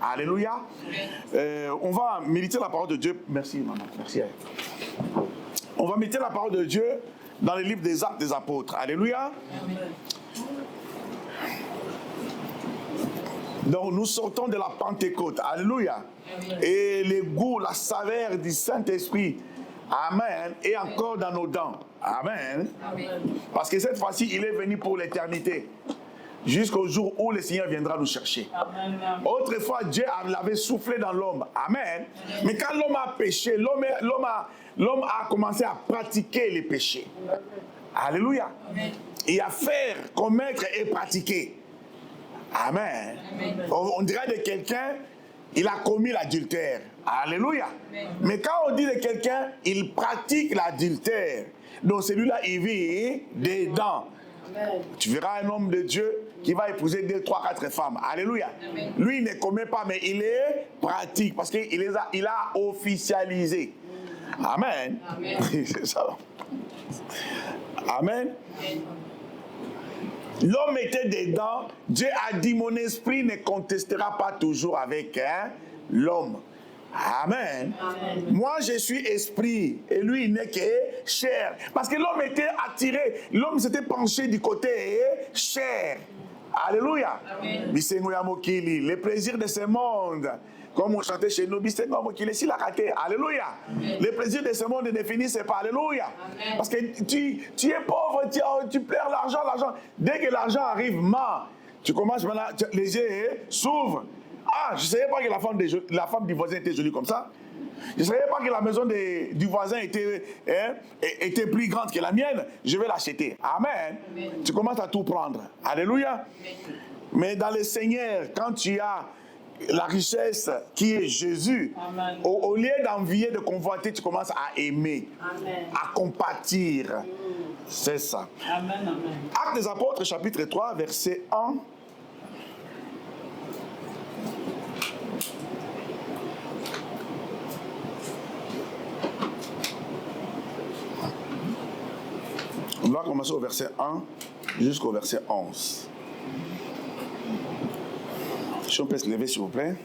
Alléluia. On va méditer la parole de Dieu. Merci, maman. Merci. On va méditer la parole de Dieu dans le livre des Actes des Apôtres. Alléluia. Amen. Donc, nous sortons de la Pentecôte. Alléluia. Amen. Et le goût, la saveur du Saint-Esprit, Amen, est encore dans nos dents. Amen. Amen. Parce que cette fois-ci, il est venu pour l'éternité. Jusqu'au jour où le Seigneur viendra nous chercher. Amen. Autrefois, Dieu l'avait soufflé dans l'homme. Amen. Amen. Mais quand l'homme a péché, l'homme a commencé à pratiquer les péchés. Amen. Alléluia. Amen. Et à faire, commettre et pratiquer. Amen. Amen. On dirait de quelqu'un, il a commis l'adultère. Alléluia. Amen. Mais quand on dit de quelqu'un, il pratique l'adultère, donc celui-là, il vit dedans. Amen. Tu verras un homme de Dieu qui va épouser 2, 3, 4 femmes. Alléluia. Amen. Lui, il ne commet pas, mais il est pratique parce qu'il a officialisé. Amen. Amen. C'est ça. Amen. Amen. L'homme était dedans. Dieu a dit, mon esprit ne contestera pas toujours avec l'homme. Amen. Amen. Moi, je suis esprit et lui, il n'est que chair. Parce que l'homme était attiré, l'homme s'était penché du côté chair. Alléluia. Amen. Les plaisirs de ce monde, comme on chantait chez nous, Alléluia. Amen. Les plaisirs de ce monde ne finissent pas. Alléluia. Amen. Parce que tu es pauvre, tu pleures l'argent. Dès que l'argent arrive, tu commences maintenant, les yeux s'ouvrent. Ah, je ne savais pas que la femme du voisin était jolie comme ça. Je ne savais pas que la maison du voisin était plus grande que la mienne. Je vais l'acheter. Amen. Amen. Tu commences à tout prendre. Alléluia. Amen. Mais dans le Seigneur, quand tu as la richesse qui est Jésus, au lieu d'envier, de convoiter, tu commences à aimer, Amen. À compatir. C'est ça. Amen, amen. Actes des Apôtres, chapitre 3, verset 1. On va commencer au verset 1 jusqu'au verset 11. Si on peut se lever, s'il vous plaît.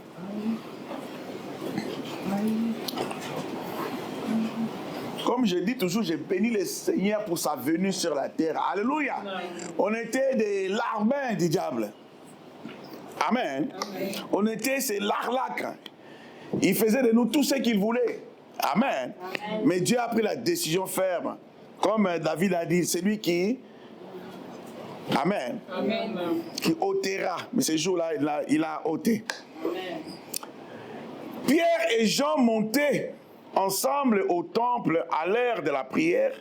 Comme je dis toujours, j'ai béni le Seigneur pour sa venue sur la terre. Alléluia. On était des larbins du diable. Amen. On était ces larlacs. Il faisait de nous tout ce qu'il voulait. Amen. Mais Dieu a pris la décision ferme. Comme David a dit, c'est lui qui... Amen. Amen. Qui ôtera. Mais ce jour-là, il a ôté. Amen. Pierre et Jean montaient ensemble au temple à l'heure de la prière.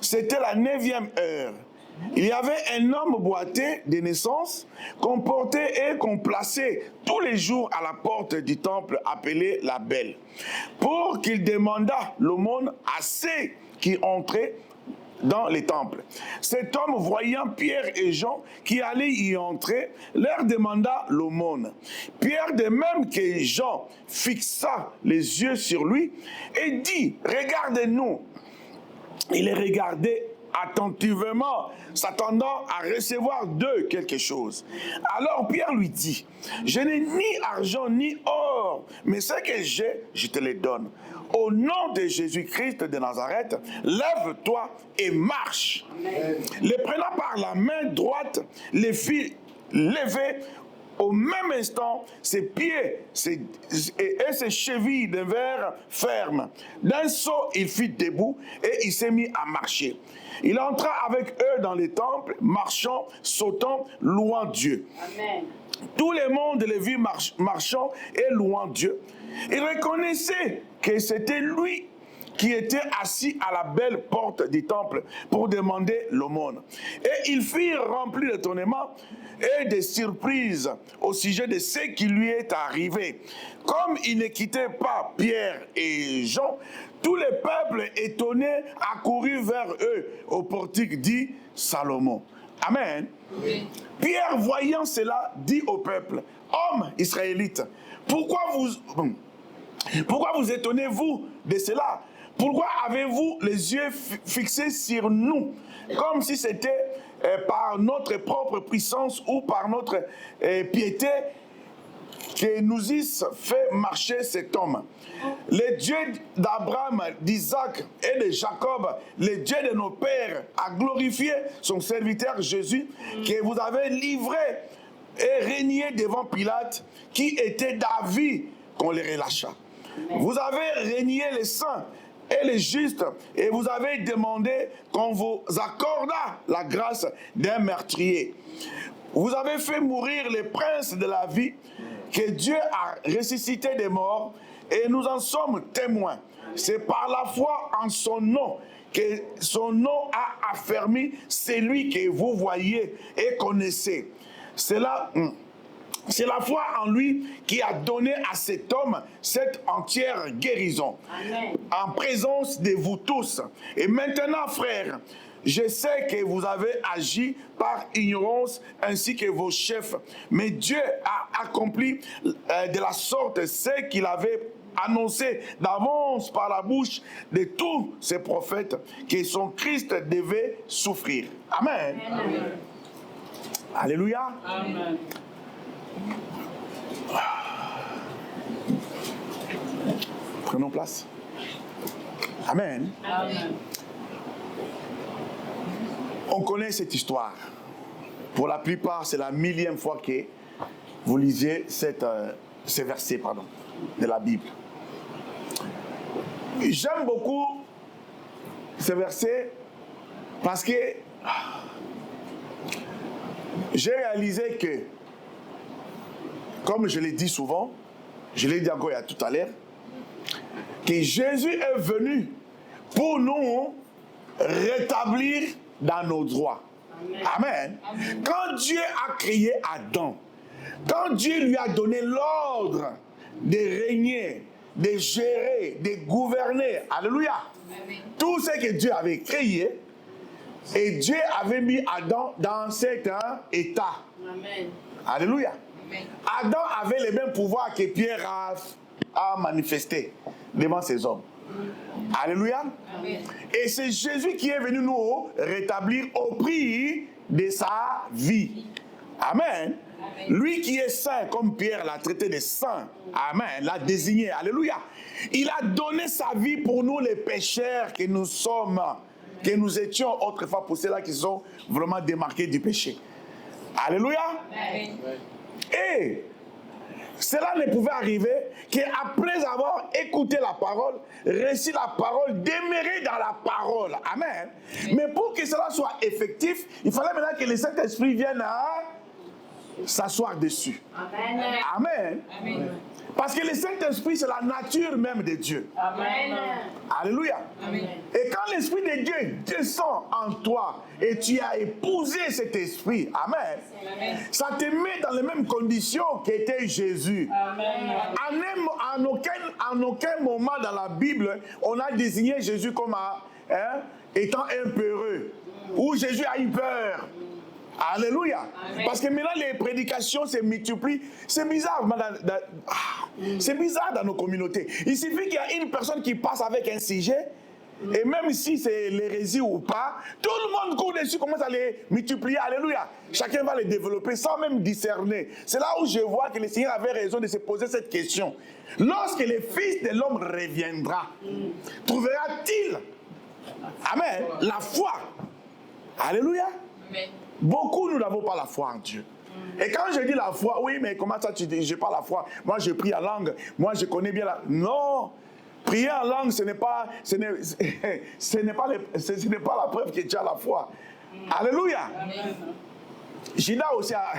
C'était la 9e heure. Il y avait un homme boiteux de naissance qu'on portait et qu'on plaçait tous les jours à la porte du temple appelé la Belle, pour qu'il demandât l'aumône à ceux qui entraient dans les temples. Cet homme, voyant Pierre et Jean qui allaient y entrer, leur demanda l'aumône. Pierre, de même que Jean, fixa les yeux sur lui et dit, « Regardez-nous ». Il les regardait attentivement, s'attendant à recevoir d'eux quelque chose. Alors Pierre lui dit, « Je n'ai ni argent ni or, mais ce que j'ai, je te le donne. Au nom de Jésus-Christ de Nazareth, lève-toi et marche. » Les prenant par la main droite, les fit lever. Au même instant, ses pieds et ses chevilles devinrent fermes. D'un saut, il fut debout et il s'est mis à marcher. Il entra avec eux dans les temples, marchant, sautant, louant Dieu. Amen. Tout le monde les vit marchant et louant Dieu. Il reconnaissait que c'était lui qui était assis à la belle porte du temple pour demander l'aumône. Et ils furent remplis d'étonnement et de surprise au sujet de ce qui lui est arrivé. Comme ils ne quittaient pas Pierre et Jean, tout le peuple étonné accourut vers eux au portique dit Salomon. Amen. Oui. Pierre, voyant cela, dit au peuple, « Hommes israélites, pourquoi vous étonnez-vous de cela? Pourquoi avez-vous les yeux fixés sur nous, comme si c'était par notre propre puissance ou par notre piété que nous eussent fait marcher cet homme. Le Dieu d'Abraham, d'Isaac et de Jacob, le Dieu de nos pères, a glorifié son serviteur Jésus, que vous avez livré et régné devant Pilate, qui était d'avis qu'on les relâcha. Vous avez régné les saints et les justes, et vous avez demandé qu'on vous accordât la grâce d'un meurtrier. Vous avez fait mourir les princes de la vie, que Dieu a ressuscité des morts, et nous en sommes témoins. C'est par la foi en son nom que son nom a affermi celui que vous voyez et connaissez. C'est la foi en lui qui a donné à cet homme cette entière guérison. Amen. En présence de vous tous. Et maintenant, frères, je sais que vous avez agi par ignorance ainsi que vos chefs. Mais Dieu a accompli de la sorte ce qu'il avait annoncé d'avance par la bouche de tous ses prophètes, que son Christ devait souffrir. Amen. Amen. Alléluia. Amen. Prenons place. Amen. Amen. On connaît cette histoire. Pour la plupart, c'est la 1000e fois que vous lisez ces versets de la Bible. J'aime beaucoup ces versets parce que j'ai réalisé que, comme je l'ai dit souvent, je l'ai dit encore il y a tout à l'heure, que Jésus est venu pour nous rétablir dans nos droits. Amen. Amen. Quand Dieu a créé Adam, quand Dieu lui a donné l'ordre de régner, de gérer, de gouverner, alléluia, amen, tout ce que Dieu avait créé, et Dieu avait mis Adam dans cet état. Amen. Alléluia. Amen. Adam avait les mêmes pouvoirs que Pierre a manifesté devant ses hommes. Alléluia. Amen. Et c'est Jésus qui est venu nous rétablir au prix de sa vie. Amen. Amen. Lui qui est saint, comme Pierre l'a traité de saint. Amen. L'a désigné. Alléluia. Il a donné sa vie pour nous les pécheurs que nous sommes, que nous étions autrefois, pour ceux-là qui sont vraiment démarqués du péché. Alléluia. Amen. Et cela ne pouvait arriver qu'après avoir écouté la parole, reçu la parole, demeurer dans la parole. Amen. Mais pour que cela soit effectif, il fallait maintenant que le Saint-Esprit vienne s'asseoir dessus. Amen. Amen. Amen. Parce que le Saint-Esprit, c'est la nature même de Dieu. Amen. Alléluia. Amen. Et quand l'Esprit de Dieu descend en toi et tu as épousé cet Esprit, amen, amen, ça te met dans les mêmes conditions qu'était Jésus. Amen. En aucun moment dans la Bible, on a désigné Jésus comme étant un peureux, ou Jésus a eu peur. Alléluia. Amen. Parce que maintenant les prédications se multiplient. C'est bizarre. C'est bizarre dans nos communautés. Il suffit qu'il y a une personne qui passe avec un sujet, et même si c'est l'hérésie ou pas, tout le monde court dessus, commence à les multiplier. Alléluia. Chacun va les développer sans même discerner. C'est là où je vois que le Seigneur avait raison de se poser cette question. Lorsque le Fils de l'homme reviendra, trouvera-t-il, amen, la foi? Alléluia. Amen. Beaucoup, nous n'avons pas la foi en Dieu. Et quand je dis la foi, oui, mais comment ça tu dis, j'ai pas la foi? Moi, je prie en langue. Moi, je connais bien la... Non! Prier en langue, ce n'est pas la preuve que tu as la foi. Alléluia! Amen. Judas aussi a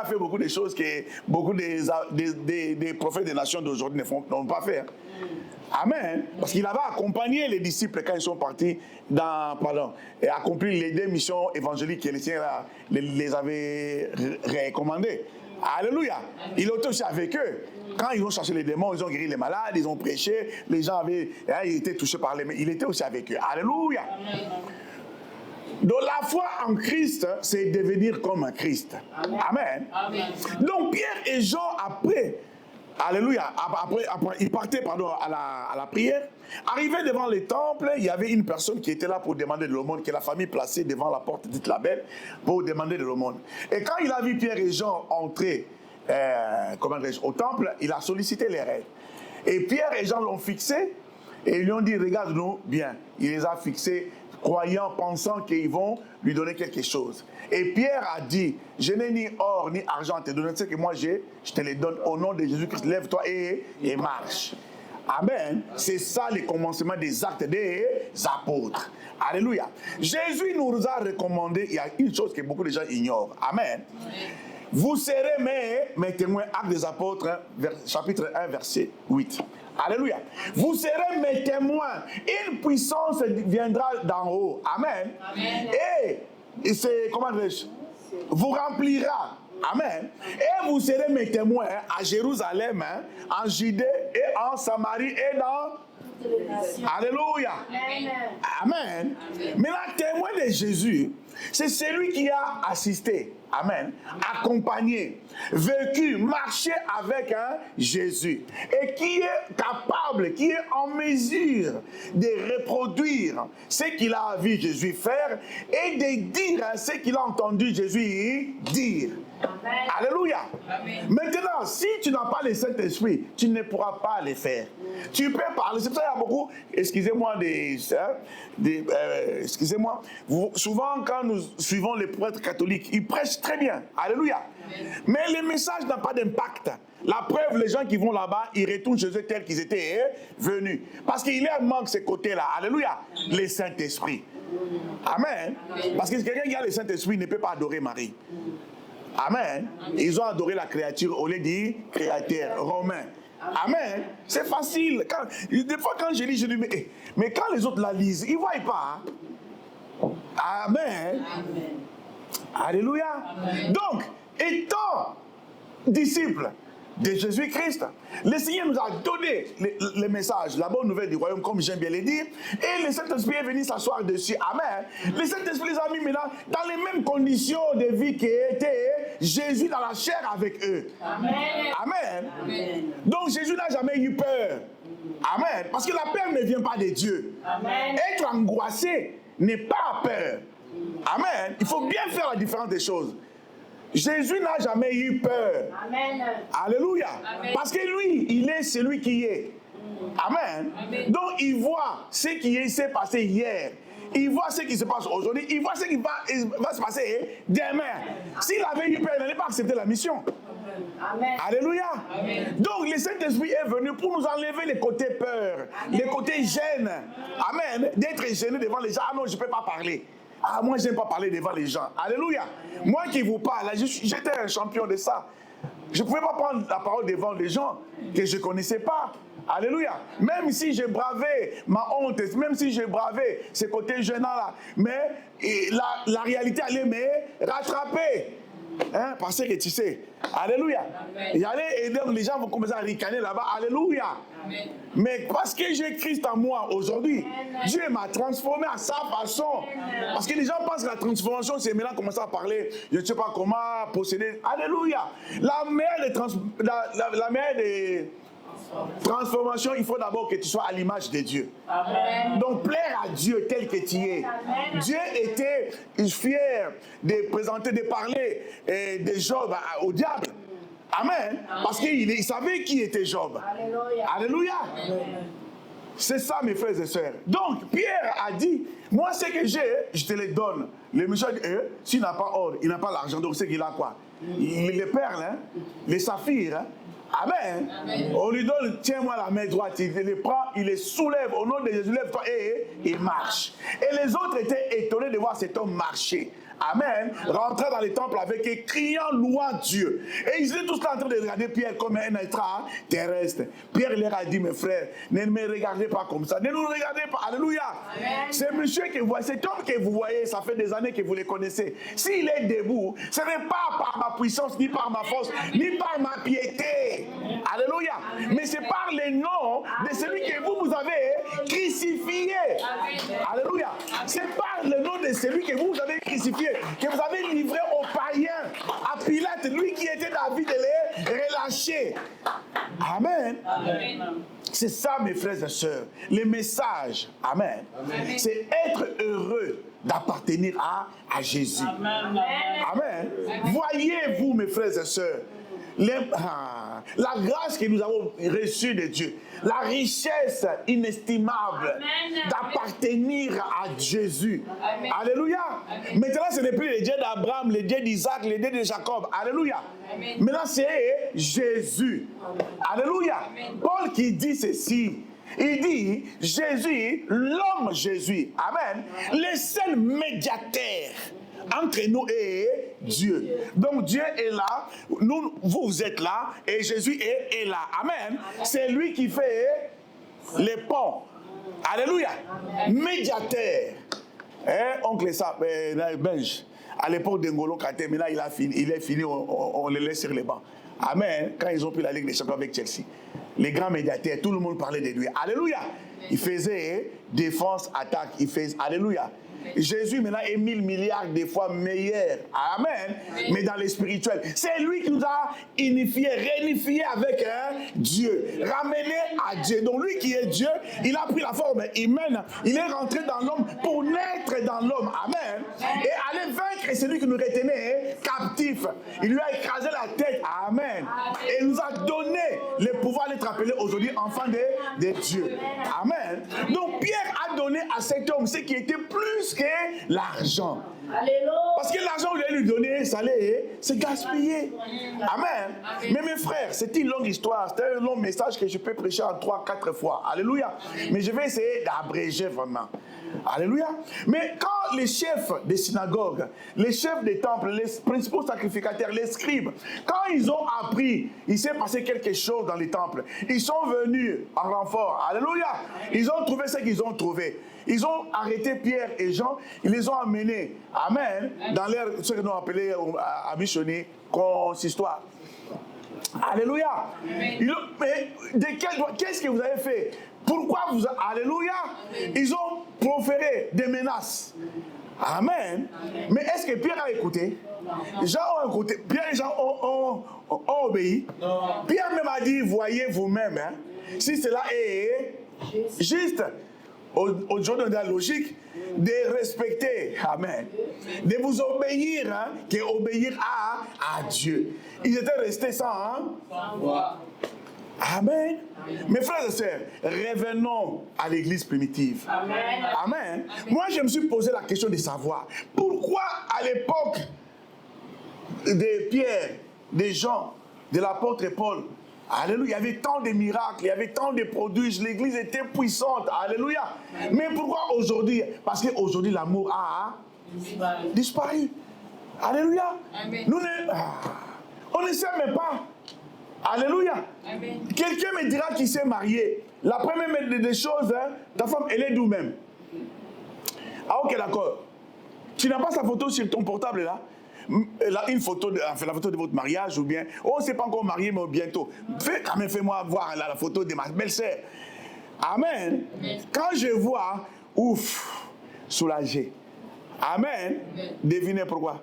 fait beaucoup de choses que beaucoup des prophètes des nations d'aujourd'hui n'ont pas fait. Amen. Parce qu'il avait accompagné les disciples quand ils sont partis et accompli les 2 missions évangéliques que le Seigneur les avait recommandées. Alléluia. Il était aussi avec eux. Quand ils ont cherché les démons, ils ont guéri les malades, ils ont prêché, les gens ils étaient touchés par les mains. Il était aussi avec eux. Alléluia. Amen. Donc la foi en Christ, c'est devenir comme un Christ. Amen. Amen. Amen. Donc Pierre et Jean, après Alléluia. Après, il partait à la prière. Arrivé devant le temple, il y avait une personne qui était là pour demander de l'aumône, que la famille plaçait devant la porte dite la belle pour demander de l'aumône. Et quand il a vu Pierre et Jean entrer au temple, il a sollicité les règles. Et Pierre et Jean l'ont fixé et ils lui ont dit, regarde-nous bien. Il les a fixés, croyant, pensant qu'ils vont lui donner quelque chose. Et Pierre a dit, je n'ai ni or ni argent à te donner, ce que moi j'ai, je te les donne au nom de Jésus-Christ. Lève-toi et marche. Amen. C'est ça le commencement des actes des apôtres. Alléluia. Jésus nous a recommandé, il y a une chose que beaucoup de gens ignorent. Amen. Vous serez mes témoins, Actes des apôtres, chapitre 1, verset 8. Alléluia. Vous serez mes témoins. Une puissance viendra d'en haut. Amen. Amen. Et c'est, comment dire, vous remplira. Amen. Et vous serez mes témoins à Jérusalem, en Judée et en Samarie et dans... Alléluia. Amen. Amen. Mais la témoin de Jésus, c'est celui qui a assisté. Amen. Accompagné, vécu, marché avec Jésus. Et qui est capable, qui est en mesure de reproduire ce qu'il a vu Jésus faire et de dire ce qu'il a entendu Jésus dire. Amen. Alléluia. Amen. Maintenant, si tu n'as pas le Saint-Esprit, tu ne pourras pas le faire. Tu peux parler. C'est pour ça qu'il y a beaucoup, excusez-moi, excusez-moi, souvent quand nous suivons les prêtres catholiques, ils prêchent très bien. Alléluia. Amen. Mais le message n'a pas d'impact. La preuve, les gens qui vont là-bas, ils retournent chez eux tels qu'ils étaient venus. Parce qu'il leur manque ce côté-là. Alléluia. Le Saint-Esprit. Amen. Amen. Parce que quelqu'un qui a le Saint-Esprit ne peut pas adorer Marie. Amen. Ils ont adoré la créature au lieu du créateur romain. Amen. C'est facile. Des fois, quand je lis, je dis, mais quand les autres la lisent, ils ne voient pas. Amen. Amen. Alléluia. Amen. Donc, étant disciples de Jésus-Christ, le Seigneur nous a donné le message, la bonne nouvelle du royaume, comme j'aime bien le dire, et le Saint-Esprit est venu s'asseoir dessus. Amen. Le Saint-Esprit les a mis maintenant dans les mêmes conditions de vie qu'était Jésus dans la chair avec eux. Amen. Amen. Amen. Donc Jésus n'a jamais eu peur. Amen. Parce que la peur ne vient pas de Dieu. Amen. Être angoissé n'est pas peur. Amen. Il faut bien faire la différence des choses. Jésus n'a jamais eu peur. Amen. Alléluia. Amen. Parce que lui, il est celui qui est. Amen. Amen. Donc il voit ce qui s'est passé hier. Il voit ce qui se passe aujourd'hui. Il voit ce qui va se passer demain. S'il avait eu peur, il n'allait pas accepter la mission. Amen. Alléluia. Amen. Donc le Saint-Esprit est venu pour nous enlever les côtés peur, les côtés gêne. Amen. D'être gêné devant les gens. Ah non, je ne peux pas parler. Ah, moi, je n'aime pas parler devant les gens. Alléluia. Moi qui vous parle, j'étais un champion de ça. Je ne pouvais pas prendre la parole devant les gens que je ne connaissais pas. Alléluia. Même si j'ai bravé ma honte, même si j'ai bravé ce côté gênant-là, mais la réalité allait me rattraper. Hein, parce que tu sais, alléluia. Et donc les gens vont commencer à ricaner là-bas, alléluia. Amen. Mais parce que j'ai Christ en moi aujourd'hui, Dieu m'a transformé à sa façon. Parce que les gens pensent que la transformation, c'est maintenant commencer à parler, je ne sais pas comment posséder. Alléluia. La meilleure des transformations, il faut d'abord que tu sois à l'image de Dieu. Amen. Donc plaire à Dieu tel que tu es. Amen. Dieu était fier de présenter, de parler de Job au diable. Amen. Amen. Parce qu'il savait qui était Job. Alléluia. Alléluia. Amen. C'est ça, mes frères et sœurs. Donc Pierre a dit, moi ce que j'ai, je te le donne. Le monsieur dit, s'il n'a pas or, il n'a pas l'argent, donc c'est qu'il a quoi? Les perles, hein? Les saphirs, hein? Amen. Amen. On lui donne, tiens-moi la main droite, il les prend, il les soulève, au nom de Jésus, lève-toi et il marche. Et les autres étaient étonnés de voir cet homme marcher. Amen. Rentrer dans les temples avec et criant, louant Dieu. Et ils étaient tous là en train de regarder Pierre comme un être terrestre. Pierre leur a dit, mes frères, ne me regardez pas comme ça. Ne nous regardez pas. Alléluia. C'est monsieur que vous voyez, cet homme que vous voyez, ça fait des années que vous le connaissez. S'il est debout, ce n'est pas par ma puissance, ni par ma force, ni par ma piété. Alléluia. Mais c'est par le nom de celui que vous avez crucifié. Alléluia. C'est par le nom de celui que vous avez crucifié, que vous avez livré aux païens, à Pilate, lui qui était d'avis de les relâcher. Amen. Amen. C'est ça, mes frères et sœurs. Le message, amen, c'est être heureux d'appartenir à Jésus. Amen. Amen. Voyez-vous, mes frères et sœurs, la grâce que nous avons reçue de Dieu, la richesse inestimable d'appartenir à Jésus. Amen. Alléluia. Amen. Maintenant, ce n'est plus le Dieu d'Abraham, le Dieu d'Isaac, le Dieu de Jacob. Alléluia. Amen. Maintenant, c'est Jésus. Alléluia. Amen. Paul qui dit ceci. Il dit, Jésus, l'homme Jésus, amen, le seul médiateur entre nous et Dieu. Donc Dieu est là, vous êtes là, et Jésus est là. Amen. C'est lui qui fait les ponts. Alléluia. Médiateur. Oncle Sap, Benj, à l'époque de N'Golo Kanté, maintenant il est fini, on le laisse sur les bancs. Amen. Quand ils ont pris la Ligue des Champions avec Chelsea, les grands médiateurs, tout le monde parlait de lui. Alléluia. Il faisait défense, attaque. Il faisait, alléluia. Jésus maintenant est 1000 milliards de fois meilleur. Amen. Mais dans le spirituel. C'est lui qui nous a unifiés, réunifiés avec Dieu. Ramenés à Dieu. Donc lui qui est Dieu, il a pris la forme humaine. Il est rentré dans l'homme pour naître dans l'homme. Amen. Et aller vaincre celui qui nous retenait captif. Il lui a écrasé la tête. Amen. Et il nous a donné le pouvoir d'être appelé aujourd'hui enfant de Dieu. Amen. Donc Pierre a donné à cet homme ce qui était plus que l'argent. Parce que l'argent qu'il allait lui donner, ça allait se gaspiller. Amen. Mais mes frères, c'est une longue histoire, c'est un long message que je peux prêcher en 3-4 fois. Alléluia. Mais je vais essayer d'abréger vraiment. Alléluia. Mais quand les chefs des synagogues, les chefs des temples, les principaux sacrificateurs, les scribes, quand ils ont appris, il s'est passé quelque chose dans les temples, ils sont venus en renfort. Alléluia. Ils ont trouvé ce qu'ils ont trouvé. Ils ont arrêté Pierre et Jean, ils les ont amenés, amen, dans ce que nous appelons à missionner consistoire. Alléluia. Mais qu'est-ce que vous avez fait? Pourquoi vous... Alléluia. Ils ont proféré des menaces. Amen. Mais est-ce que Pierre a écouté? Jean a écouté. Pierre et Jean ont obéi. Non. Pierre même a dit, voyez vous-même, hein, si cela est juste. Aujourd'hui, on a la logique de respecter, amen, de vous obéir, hein, qu'obéir à Dieu. Ils étaient restés sans voix. Amen. Mes frères et sœurs, revenons à l'église primitive. Amen. Amen. Moi, je me suis posé la question de savoir pourquoi à l'époque de Pierre, de Jean, de l'apôtre Paul, alléluia, il y avait tant de miracles, il y avait tant de prodiges, l'église était puissante, alléluia. Mais pourquoi aujourd'hui? Parce qu'aujourd'hui l'amour a disparu. Alléluia. On ne sait même pas. Alléluia. Quelqu'un me dira qu'il s'est marié. La première des choses, hein, ta femme, elle est d'où même? Ah ok, d'accord. Tu n'as pas sa photo sur ton portable là? Une photo la photo de votre mariage ou bien, oh, on ne s'est pas encore marié, mais bientôt. Fais-moi voir la photo de ma belle-sœur. Amen. Quand je vois, ouf, soulagé. Amen. Devinez pourquoi?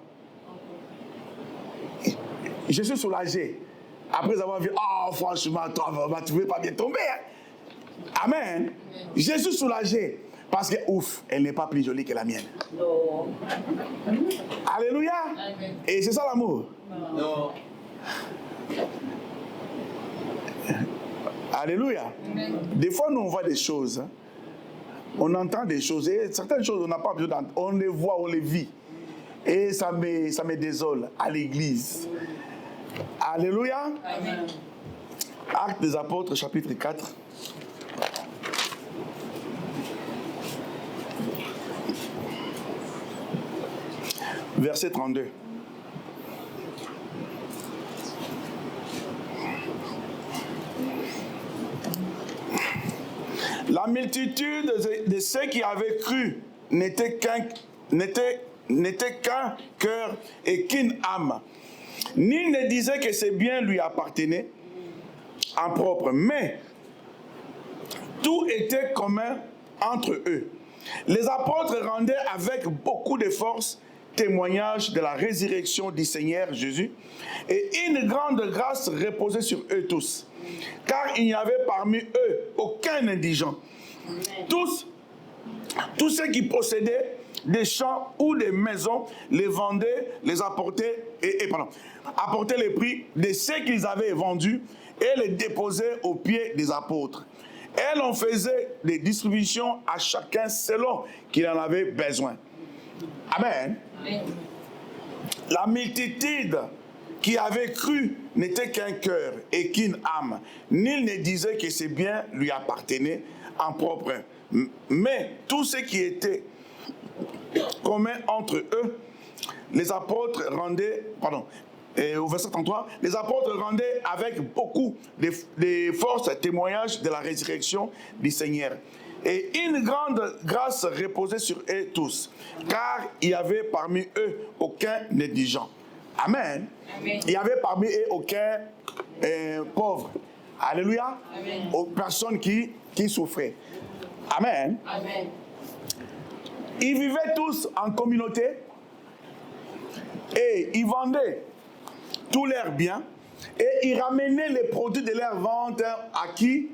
Je suis soulagé. Après avoir vu, oh, franchement, tu ne veux pas bien tomber. Hein? Amen. Je suis soulagé. Parce que, ouf, elle n'est pas plus jolie que la mienne. Non. Alléluia. Amen. Et c'est ça l'amour. Non. Alléluia. Amen. Des fois, nous, on voit des choses. Hein. On entend des choses. Et certaines choses, on n'a pas besoin d'entendre. On les voit, on les vit. Et ça me désole à l'église. Alléluia. Amen. Actes des Apôtres, chapitre 4. Verset 32. La multitude de ceux qui avaient cru n'était qu'un cœur et qu'une âme. Nul ne disait que ses biens lui appartenaient en propre, mais tout était commun entre eux. Les apôtres rendaient avec beaucoup de force témoignage de la résurrection du Seigneur Jésus, et une grande grâce reposait sur eux tous. car il n'y avait parmi eux aucun indigent. Tous ceux qui possédaient des champs ou des maisons les vendaient, les apportaient, apportaient les prix de ceux qu'ils avaient vendus et les déposaient aux pieds des apôtres. Et l'on faisait des distributions à chacun selon qu'il en avait besoin. Amen. Amen. La multitude qui avait cru n'était qu'un cœur et qu'une âme. Nul ne disait que ses biens lui appartenaient en propre. Mais tout ce qui était commun entre eux, les apôtres rendaient, au verset 33, les apôtres rendaient avec beaucoup de force témoignage de la résurrection du Seigneur. Et une grande grâce reposait sur eux tous, car il n'y avait parmi eux aucun indigent. Amen. Amen. Il n'y avait parmi eux aucun pauvre. Alléluia. Amen. Aux personnes qui souffraient. Amen. Amen. Ils vivaient tous en communauté et ils vendaient tous leurs biens et ils ramenaient les produits de leur vente à qui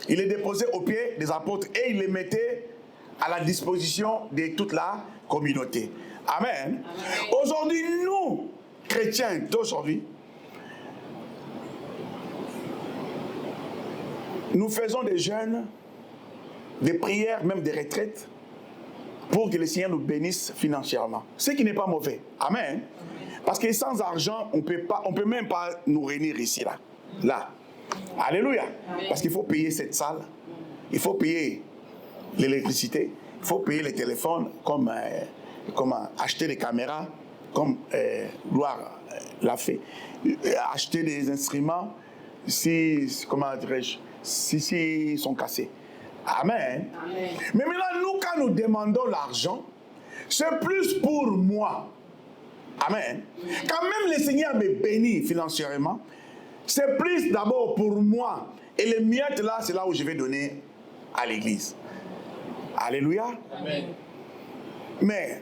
ils les déposaient aux pieds des apôtres et ils les mettaient à la disposition de toute la communauté. Amen. Amen. Aujourd'hui, nous, chrétiens d'aujourd'hui, nous faisons des jeûnes, des prières, même des retraites, pour que le Seigneur nous bénisse financièrement. Ce qui n'est pas mauvais. Amen. Parce que sans argent, on peut même pas nous réunir ici, là. Alléluia. Parce qu'il faut payer cette salle, il faut payer l'électricité, il faut payer les téléphones, comme acheter des caméras, comme Gloire l'a fait, acheter des instruments, si ils sont cassés. Amen. Amen. Mais maintenant, nous, quand nous demandons l'argent, c'est plus pour moi. Amen. Quand même le Seigneur me bénit financièrement, c'est plus d'abord pour moi. Et les miettes là, c'est là où je vais donner à l'église. Alléluia. Amen. Mais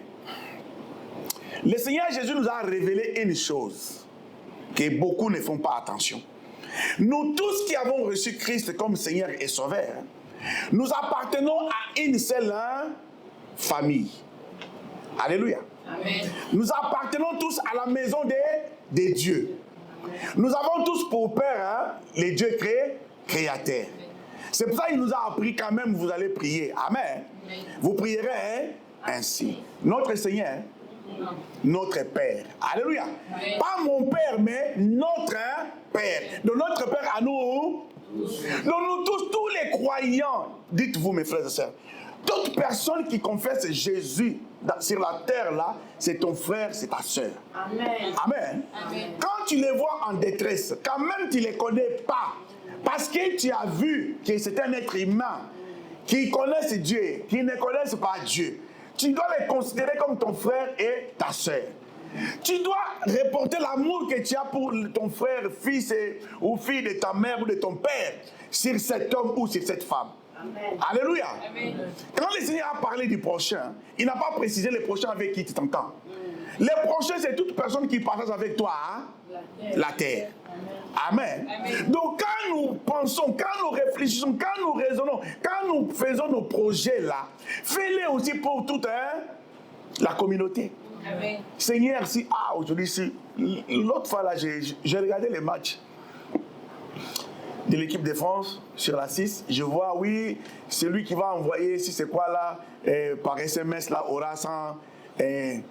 le Seigneur Jésus nous a révélé une chose que beaucoup ne font pas attention. Nous tous qui avons reçu Christ comme Seigneur et Sauveur, nous appartenons à une seule famille. Alléluia. Amen. Nous appartenons tous à la maison des dieux. Nous avons tous pour père les dieux créateurs. C'est pour ça qu'il nous a appris quand même, vous allez prier. Amen. Amen. Vous prierez ainsi. Notre Seigneur, notre Père. Alléluia. Amen. Pas mon Père, mais notre Père. Donc notre Père à nous. Donc nous tous les croyants, dites-vous mes frères et sœurs, toute personne qui confesse Jésus sur la terre là, c'est ton frère, c'est ta sœur. Amen. Amen. Amen. Quand tu les vois en détresse, quand même tu ne les connais pas, parce que tu as vu que c'est un être humain qui connaisse Dieu, qui ne connaisse pas Dieu, tu dois les considérer comme ton frère et ta sœur. Tu dois reporter l'amour que tu as pour ton frère, fils ou fille de ta mère ou de ton père sur cet homme ou sur cette femme. Amen. Alléluia. Amen. Quand le Seigneur a parlé du prochain, il n'a pas précisé le prochain avec qui tu t'entends. Le prochain, c'est toute personne qui partage avec toi la terre. Amen. Amen. Donc quand nous pensons, quand nous réfléchissons, quand nous raisonnons, quand nous faisons nos projets là, fais-les aussi pour toute la communauté. Amen. Seigneur, si aujourd'hui, si l'autre fois là, j'ai regardé les matchs de l'équipe de France sur la 6, je vois, oui, celui qui va envoyer, si c'est quoi là, par SMS là, aura 100 000.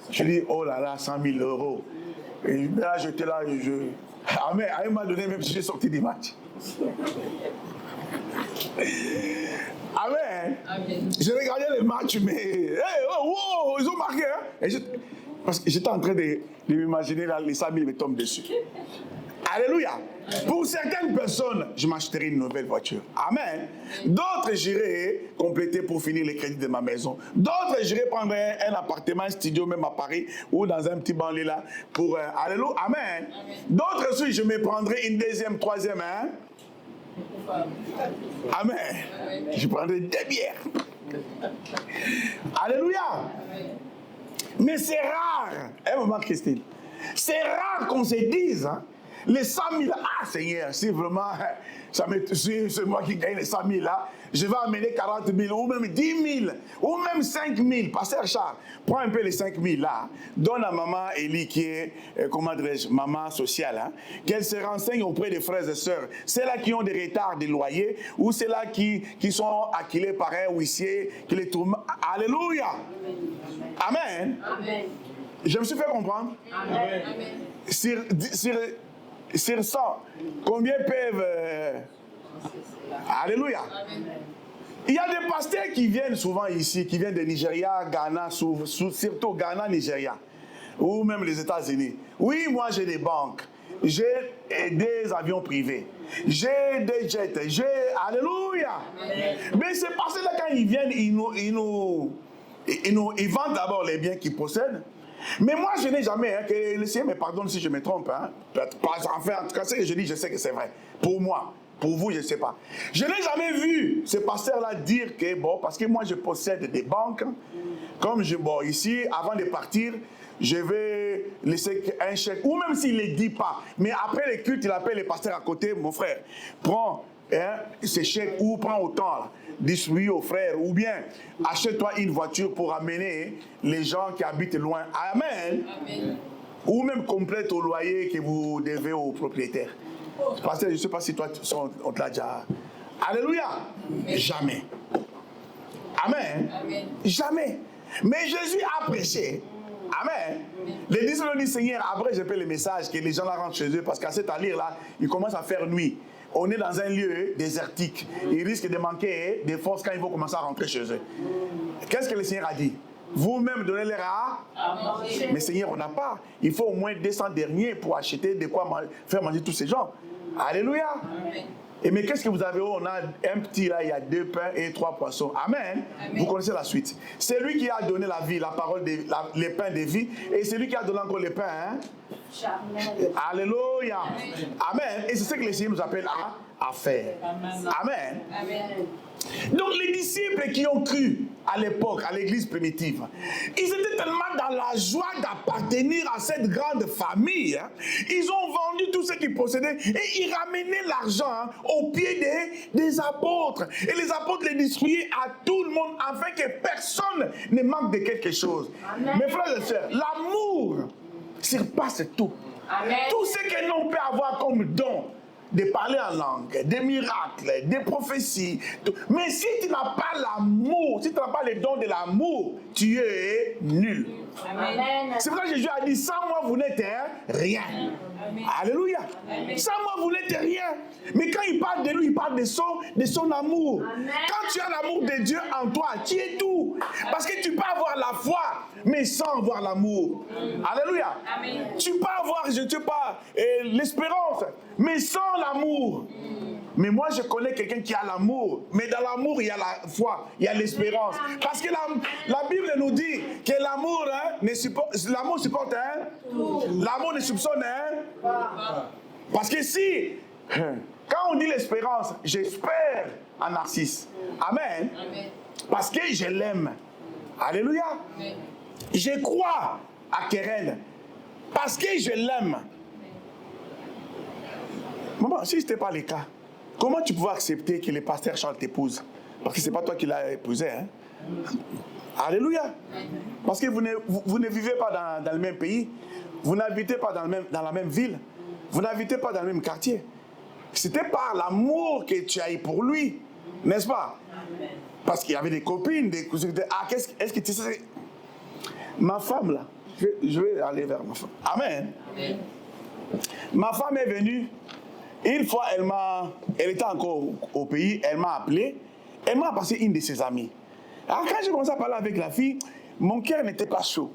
Je dis, oh là là, 100 000 euros. Et là, j'étais là, Amen, à un moment donné, même si j'ai sorti du match. Amen. Amen. J'ai regardé les matchs, mais ils ont marqué. Hein? Parce que j'étais en train de m'imaginer là, les 100 000 me tombent dessus. Alléluia. Pour certaines personnes, je m'achèterai une nouvelle voiture. Amen. D'autres, j'irai compléter pour finir les crédits de ma maison. D'autres, j'irai prendre un appartement, un studio, même à Paris, ou dans un petit banlieue là, pour... Alléluia. Amen. D'autres aussi, je me prendrai une deuxième, troisième, hein. Amen. Je prendrai 2 bières. Alléluia. Mais c'est rare, hein, maman Christine, c'est rare qu'on se dise, hein, Les 100 000, ah Seigneur, si vraiment c'est moi qui gagne les 100 000 là, je vais amener 40 000 ou même 10 000 ou même 5 000. Pasteur Charles, prends un peu les 5 000 là, donne à maman Élie qui est, comment dirais-je, maman sociale, hein, qu'elle se renseigne auprès des frères et sœurs. C'est là qui ont des retards de loyer ou c'est là qui sont acquilés par un huissier qui les tourne. Alléluia. Amen. Amen. Je me suis fait comprendre. Amen. Sur 100, combien peuvent... Alléluia. Amen. Il y a des pasteurs qui viennent souvent ici, qui viennent de Nigeria, Ghana, surtout Ghana, Nigeria, ou même les États-Unis. Oui, moi j'ai des banques, j'ai des avions privés, j'ai des jets, Alléluia. Amen. Mais ces pasteurs-là, quand ils viennent, ils vendent d'abord les biens qu'ils possèdent. Mais moi, je n'ai jamais, que le Seigneur me pardonne si je me trompe. Enfin, en tout cas, ce que je dis, je sais que c'est vrai. Pour moi. Pour vous, je ne sais pas. Je n'ai jamais vu ce pasteur-là dire que, bon, parce que moi, je possède des banques. Comme ici, avant de partir, je vais laisser un chèque. Ou même s'il ne le dit pas. Mais après le culte, il appelle le pasteur à côté. Mon frère, prends ces chèques ou prends autant, là, distribue aux frères. Ou bien, achète-toi une voiture pour amener les gens qui habitent loin. Amen. Amen. Ou même complète au loyer que vous devez au propriétaire. Pasteur, je ne sais pas si toi, on te l'a déjà... Alléluia. Amen. Jamais. Amen. Amen. Jamais. Mais Jésus a prêché. Amen. Les disciples disent, Seigneur, après je paie le message que les gens la rentrent chez eux parce qu'à cet allure-là, il commence à faire nuit. On est dans un lieu désertique. Ils risquent de manquer des forces quand ils vont commencer à rentrer chez eux. Qu'est-ce que le Seigneur a dit? Vous-même donnez-leur à manger. Mais Seigneur, on n'a pas. Il faut au moins 200 derniers pour acheter de quoi faire manger tous ces gens. Alléluia. Amen. Et mais qu'est-ce que vous avez? On a un petit là, il y a 2 pains et 3 poissons. Amen. Amen. Vous connaissez la suite. C'est lui qui a donné la vie, la parole, les pains de vie. Et c'est lui qui a donné encore les pains. Alléluia. Amen. Amen. Et c'est ce que le Seigneur nous appelle à faire. Amen. Amen. Amen. Donc les disciples qui ont cru à l'époque, à l'église primitive, ils étaient tellement dans la joie d'appartenir à cette grande famille, ils ont vendu tout ce qu'ils possédaient et ils ramenaient l'argent aux pieds des apôtres. Et les apôtres les distribuaient à tout le monde afin que personne ne manque de quelque chose. Amen. Mes frères et sœurs, l'amour surpasse tout. Amen. Tout ce que l'on peut avoir comme don, de parler en langue, des miracles, des prophéties. Tout. Mais si tu n'as pas l'amour, si tu n'as pas le don de l'amour, tu es nul. Amen. C'est pour ça que Jésus a dit, sans moi vous n'êtes rien. Amen. Alléluia. Amen. Sans moi vous n'êtes rien. Mais quand il parle de lui, il parle de son amour. Amen. Quand tu as l'amour de Dieu en toi, tu es tout. Parce que tu peux avoir la foi, mais sans avoir l'amour. Alléluia. Amen. Tu peux avoir, l'espérance, mais sans l'amour. Mais moi, je connais quelqu'un qui a l'amour. Mais dans l'amour, il y a la foi, il y a l'espérance. Parce que la Bible nous dit que l'amour, l'amour supporte, l'amour ne soupçonne, parce que si, quand on dit l'espérance, j'espère en Narcisse. Amen. Amen. Parce que je l'aime. Alléluia. Amen. Je crois à Keren. Parce que je l'aime. Maman, si ce n'était pas le cas, comment tu pouvais accepter que le pasteur Charles t'épouse? Parce que ce n'est pas toi qui l'as épousé. Hein? Alléluia. Parce que vous ne vivez pas dans le même pays. Vous n'habitez pas dans la même ville. Vous n'habitez pas dans le même quartier. C'était par l'amour que tu as eu pour lui. N'est-ce pas? Parce qu'il y avait des copines, des cousines. Est-ce que tu sais... Ma femme, là, je vais aller vers ma femme. Amen. Amen. Ma femme est venue. Une fois, elle était encore au pays, elle m'a appelé. Elle m'a passé une de ses amies. Alors, quand j'ai commencé à parler avec la fille, mon cœur n'était pas chaud.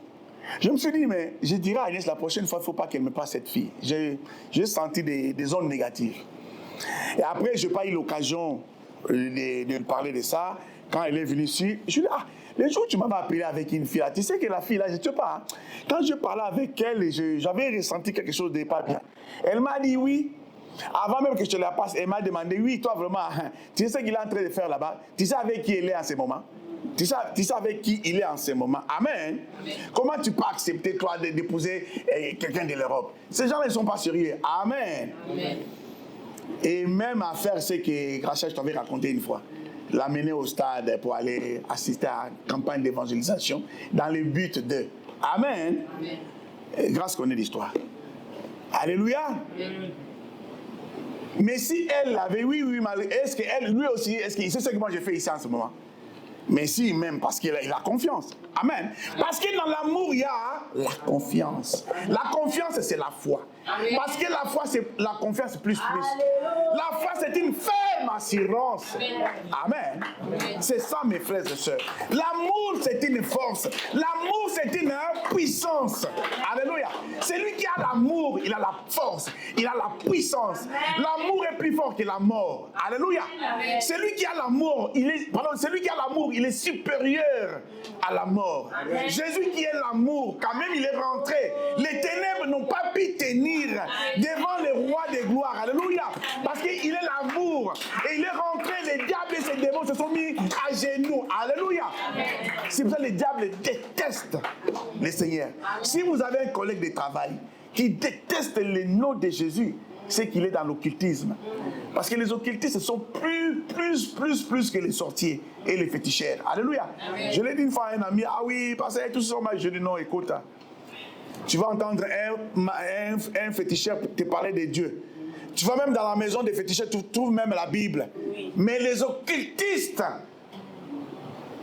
Je me suis dit, mais je dirais à Agnès la prochaine fois, il ne faut pas qu'elle me passe cette fille. J'ai senti des ondes négatives. Et après, je n'ai pas eu l'occasion de parler de ça. Quand elle est venue ici, je lui ai dit, le jour où tu m'avais appelé avec une fille, là, tu sais que la fille, là, je ne sais pas. Quand je parlais avec elle, j'avais ressenti quelque chose de pas bien. Elle m'a dit oui. Avant même que je te la passe, elle m'a demandé, oui, toi vraiment, tu sais ce qu'il est en train de faire là-bas? Tu sais avec qui elle est en ce moment? Tu sais avec qui il est en ce moment. Amen. Amen. Comment tu peux accepter, toi, d'épouser quelqu'un de l'Europe? Ces gens-là, ils ne sont pas sérieux. Amen. Amen. Et même à faire ce que Rachel, je t'avais raconté une fois. L'amener au stade pour aller assister à une campagne d'évangélisation dans le but de... Amen. Amen. Et grâce qu'on ait l'histoire. Alléluia. Amen. Mais si elle avait, oui, est-ce qu'elle, lui aussi, est-ce qu'il sait ce que moi j'ai fait ici en ce moment? Mais si, même parce qu'il a confiance. Amen. Parce que dans l'amour, il y a la confiance. La confiance, c'est la foi. Parce que la foi, c'est la confiance plus. La foi, c'est une ferme assurance. Amen. C'est ça, mes frères et sœurs. L'amour, c'est une force. L'amour, c'est une puissance. Alléluia. Celui qui a l'amour, il a la force. Il a la puissance. L'amour est plus fort que la mort. Alléluia. Celui qui a l'amour, il est supérieur à la mort. Amen. Jésus qui est l'amour, quand même il est rentré. Les ténèbres n'ont pas pu tenir devant le roi des gloires. Alléluia. Parce qu'il est l'amour. Et il est rentré, les diables et ses démons se sont mis à genoux. Alléluia. C'est pour ça que les diables détestent les seigneurs. Si vous avez un collègue de travail qui déteste le nom de Jésus, c'est qu'il est dans l'occultisme. Parce que les occultistes sont plus que les sorciers et les féticheurs. Alléluia. Amen. Je l'ai dit une fois à un ami, ah oui, parce que tout ça, je dis non, écoute, tu vas entendre un féticheur te parler de Dieu. Tu vas même dans la maison des féticheurs, tu trouves même la Bible. Oui. Mais les occultistes,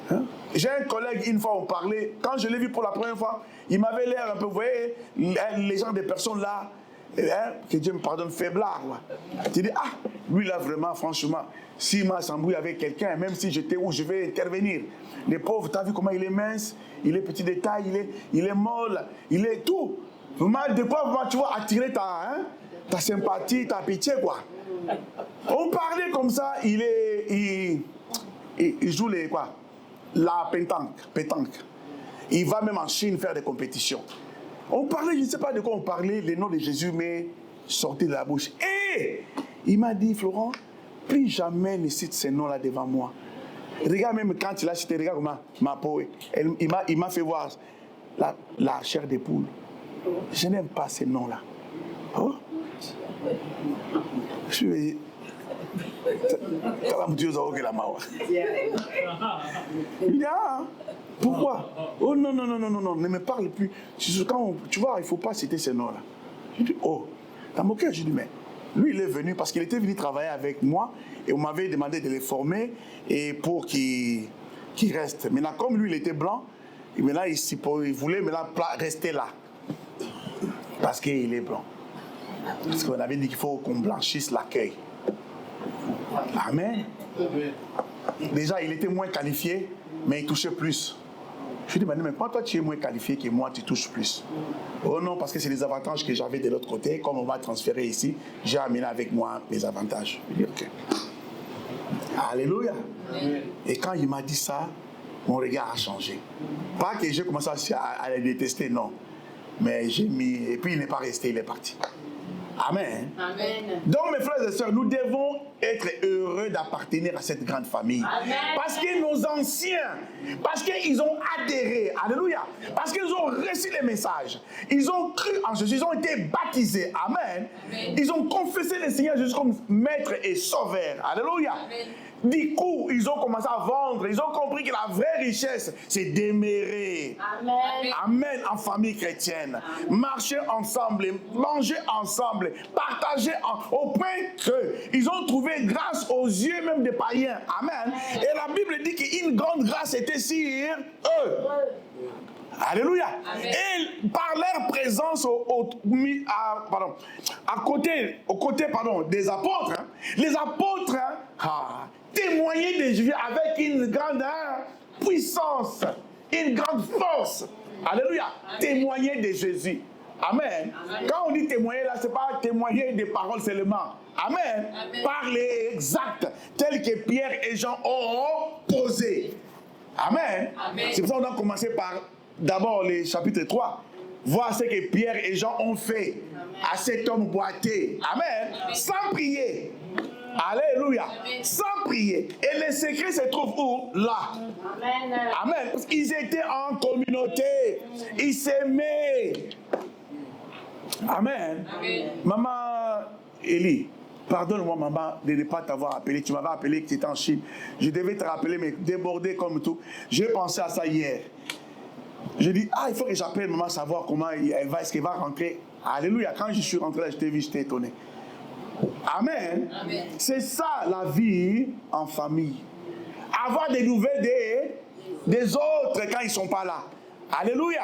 hein? J'ai un collègue, une fois on parlait, quand je l'ai vu pour la première fois, il m'avait l'air un peu, vous voyez, les gens des personnes là, que Dieu me pardonne, faiblard. Tu dis, ah, lui là vraiment, franchement, s'il m'a s'embrouillé avec quelqu'un, même si j'étais où, je vais intervenir. Les pauvres, tu as vu comment il est mince, il est petit détail, il est molle, il est tout. Des fois, tu vas attirer ta sympathie, ta pitié, quoi. On parlait comme ça, il joue la pétanque. Il va même en Chine faire des compétitions. On parlait, je ne sais pas de quoi on parlait, le nom de Jésus m'est sorti de la bouche. Et il m'a dit, Florent, plus jamais ne cite ce nom-là devant moi. Regarde même quand il a cité, regarde comment ma peau, il m'a fait voir la chair des poules. Je n'aime pas ces noms-là. Oh? Je suis... Pourquoi? Oh non, ne me parle plus. Quand tu vois, il ne faut pas citer ces noms-là. Je dis, oh, dans mon cœur, je dis, mais lui, il est venu parce qu'il était venu travailler avec moi et on m'avait demandé de le former et pour qu'il reste. Maintenant, comme lui, il était blanc, et maintenant, il voulait maintenant rester là parce qu'il est blanc. Parce qu'on avait dit qu'il faut qu'on blanchisse l'accueil. Amen. Déjà, il était moins qualifié, mais il touchait plus. Je lui dis, mais quand toi tu es moins qualifié que moi, tu touches plus. Oh non, parce que c'est les avantages que j'avais de l'autre côté. Comme on va transférer ici, j'ai amené avec moi les avantages. Je dis, ok. Alléluia. Amen. Et quand il m'a dit ça, mon regard a changé. Pas que j'ai commencé à le détester, non. Mais j'ai mis... Et puis il n'est pas resté, il est parti. Amen. Amen. Donc mes frères et sœurs, nous devons être heureux d'appartenir à cette grande famille. Amen. Parce que nos anciens, parce qu'ils ont adhéré, alléluia, parce qu'ils ont reçu les messages, ils ont cru en Jésus, ils ont été baptisés, amen. Amen. Ils ont confessé le Seigneur Jésus comme maître et sauveur, alléluia. Amen. Du coup, ils ont commencé à vendre. Ils ont compris que la vraie richesse, c'est d'aimer. Amen. Amen. En famille chrétienne. Amen. Marcher ensemble, manger ensemble, partager au point qu'ils ont trouvé grâce aux yeux même des païens. Amen. Et la Bible dit qu'une grande grâce était sur eux. Alléluia. Amen. Et par leur présence aux côtés des apôtres, les apôtres témoignaient de Jésus avec une grande puissance, une grande force. Alléluia. Témoigner de Jésus. Amen. Amen. Quand on dit témoigner là, ce n'est pas témoigner des paroles seulement. Amen. Amen. Par les actes tels que Pierre et Jean ont posé. Amen. Amen. C'est pour ça qu'on a commencé par d'abord le chapitre 3. Voir ce que Pierre et Jean ont fait. Amen. À cet homme boiteux. Amen. Amen. Sans prier. Alléluia. Sans prier. Et le secret se trouve où? Là. Amen. Parce qu'ils étaient en communauté. Ils s'aimaient. Amen. Maman Élie, pardonne-moi, maman, de ne pas t'avoir appelé. Tu m'avais appelé que tu étais en Chine. Je devais te rappeler, mais débordé comme tout. J'ai pensé à ça hier. Je dis, il faut que j'appelle maman, savoir comment elle va, est-ce qu'elle va rentrer. Alléluia. Quand je suis rentré là, je t'ai vu, je t'ai étonné. Amen. C'est ça la vie en famille. Avoir des nouvelles des autres quand ils ne sont pas là. Alléluia.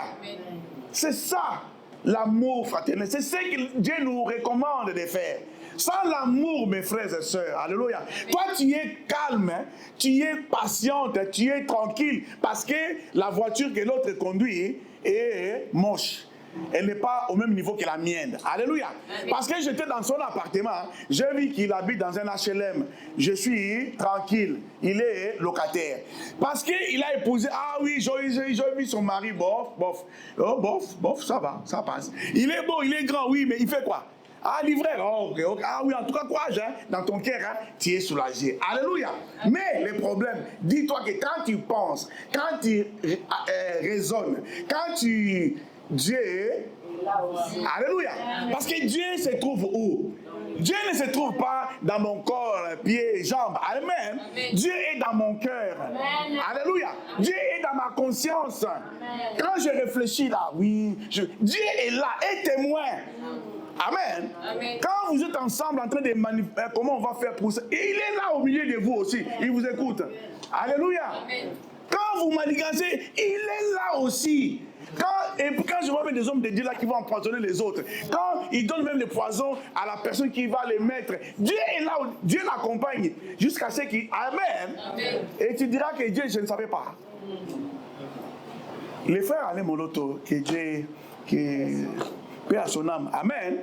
C'est ça l'amour fraternel. C'est ce que Dieu nous recommande de faire. Sans l'amour, mes frères et sœurs, alléluia. Toi, tu es calme, hein? Tu es patiente, tu es tranquille, parce que la voiture que l'autre conduit est moche. Elle n'est pas au même niveau que la mienne. Alléluia. Parce que j'étais dans son appartement, j'ai vu qu'il habite dans un HLM. Je suis tranquille. Il est locataire. Parce qu'il a épousé, j'ai vu son mari, bof, ça va, ça passe. Il est beau, il est grand, oui, mais il fait quoi? Livreur, ok. Oui, en tout cas, courage, hein, dans ton cœur, hein, tu es soulagé. Alléluia. Mais le problème, dis-toi que quand tu penses, quand tu raisonnes, quand tu... Dieu, alléluia. Parce que Dieu se trouve où? Dieu ne se trouve pas dans mon corps, pieds, jambes. Amen. Dieu est dans mon cœur. Alléluia. Dieu est dans ma conscience. Quand je réfléchis là, oui, Dieu est là, est témoin. Amen. Quand vous êtes ensemble en train de manifester, comment on va faire pour ça? Et il est là au milieu de vous aussi. Il vous écoute. Alléluia. Quand vous manigancez, il est là aussi. Quand je vois des hommes de Dieu là qui vont empoisonner les autres, quand ils donnent même le poison à la personne qui va les mettre, Dieu est là, Dieu l'accompagne jusqu'à ce qu'il... Amen. Et tu diras que Dieu, je ne savais pas. Les frères Alain Moloto, que Dieu, paix à son âme. Amen.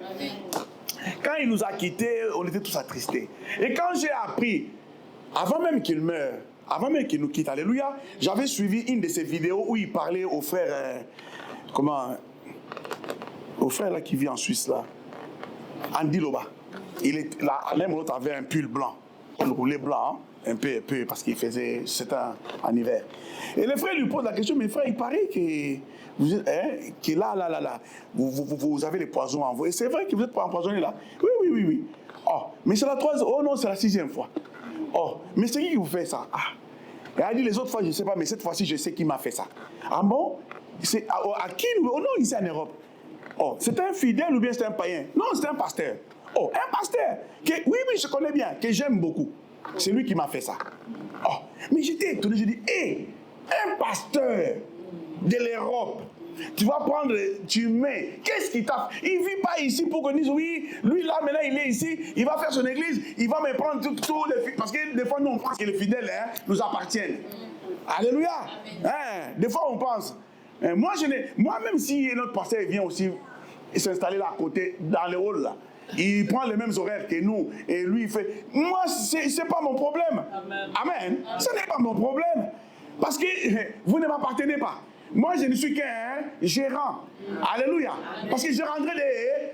Quand il nous a quittés, on était tous attristés. Et quand j'ai appris, avant même qu'il meure, avant même qu'il nous quitte, alléluia, j'avais suivi une de ses vidéos où il parlait au frère, au frère là qui vit en Suisse là, Andy Loba. Il est là, Alain Moloto avait un pull blanc, un roulé blanc, un peu, parce qu'il faisait, c'était en hiver. Et le frère lui pose la question, mais frère, il paraît que vous êtes, que là, vous avez les poisons en vous. Et c'est vrai que vous êtes pas empoisonné là. Oui. Oh, mais c'est la troisième, oh non, c'est la 6e fois. Oh, mais c'est qui vous fait ça? Et elle dit les autres fois, je ne sais pas, mais cette fois-ci, je sais qui m'a fait ça. Ah bon? C'est à qui? Oh non, ici en Europe. Oh, c'est un fidèle ou bien c'est un païen? Non, c'est un pasteur. Oh, un pasteur. Oui, je connais bien, que j'aime beaucoup. C'est lui qui m'a fait ça. Oh, mais j'étais étonné, je dis, un pasteur de l'Europe, tu vas prendre, tu mets, qu'est-ce qu'il t'a fait? Il ne vit pas ici pour qu'on dise, oui, lui là, maintenant il est ici, il va faire son église, il va me prendre tous les fidèles. Parce que des fois, nous, on pense que les fidèles nous appartiennent. Alléluia. Des fois, on pense. Moi, même si notre pasteur vient aussi s'installer là à côté, dans le hall là, il prend les mêmes horaires que nous et lui il fait. Moi, c'est pas mon problème. Amen. Ce n'est pas mon problème. Parce que vous ne m'appartenez pas. Moi, je ne suis qu'un gérant. Alléluia. Parce que je rendrai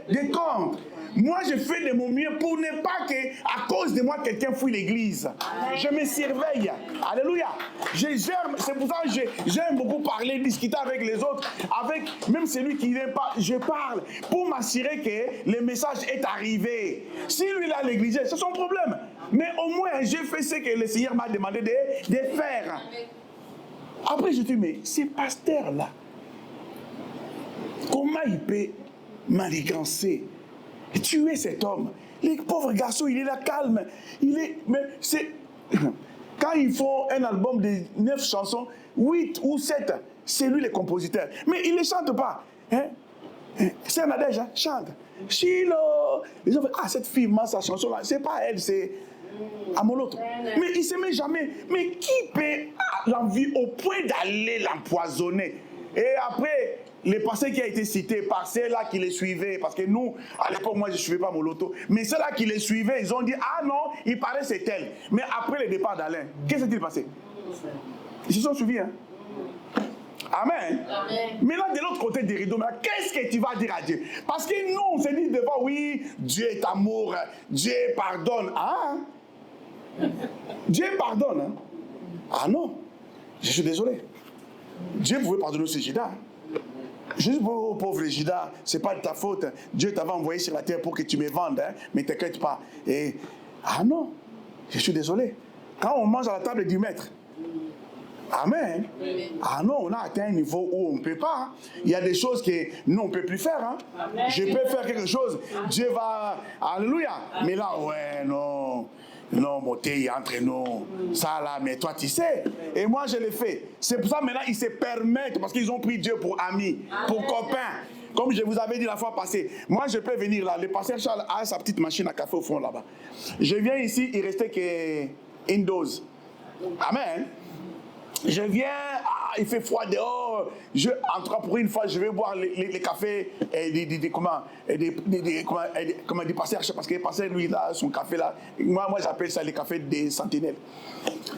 des comptes. Moi, je fais de mon mieux pour ne pas que, à cause de moi, quelqu'un fouille l'église. Je me surveille. Alléluia. C'est pour ça que j'aime beaucoup parler, discuter avec les autres, avec même celui qui ne vient pas. Je parle pour m'assurer que le message est arrivé. Si lui, il a négligé, c'est son problème. Mais au moins, j'ai fait ce que le Seigneur m'a demandé de faire. Après, je dis, mais ce pasteur-là, comment il peut manigancer, tuer cet homme? Les pauvres garçons, il est là calme. Quand ils font un album de 9 chansons, 8 ou 7, c'est lui le compositeur. Mais il ne les chante pas. C'est un adège, chante. Chilo. Les gens disent, cette fille, sa chanson-là, c'est pas elle, c'est Amoloto. Mais il ne se met jamais. Mais qui peut l'envie au point d'aller l'empoisonner? Et après, le passé qui a été cité par ceux-là qui les suivaient, parce que nous, à l'époque, moi, je ne suivais pas Moloto, mais ceux-là qui les suivaient, ils ont dit, non, il paraît c'est elle. Mais après le départ d'Alain, qu'est-ce qui s'est passé? Ils se sont suivis, hein? Amen. Mais là, de l'autre côté des rideaux, qu'est-ce que tu vas dire à Dieu? Parce que nous, on se dit devant, oui, Dieu est amour, Dieu pardonne. Dieu pardonne. Hein? Ah non, je suis désolé. Dieu pouvait pardonner aussi Judas. Juste pour pauvre Judas, ce n'est pas de ta faute. Dieu t'avait envoyé sur la terre pour que tu me vendes, hein? Mais t'inquiète pas. Et, ah non, je suis désolé. Quand on mange à la table du maître, amen. Ah non, on a atteint un niveau où on ne peut pas. Il y a des choses que nous, on ne peut plus faire. Hein? Je peux faire quelque chose, Dieu va... Alléluia. Mais là, ouais, non. Non, Moté, entre nous. Ça là, mais toi, tu sais. Et moi, je l'ai fait. C'est pour ça, maintenant, ils se permettent, parce qu'ils ont pris Dieu pour ami, pour copain. Comme je vous avais dit la fois passée. Moi, je peux venir là. Le pasteur Charles a sa petite machine à café au fond là-bas. Je viens ici, il restait qu'une dose. Amen. Je viens, il fait froid dehors. En tout cas, pour une fois, je vais boire les cafés des pasteurs. Parce que les pasteurs, lui, là, son café là. Moi j'appelle ça les cafés des sentinelles.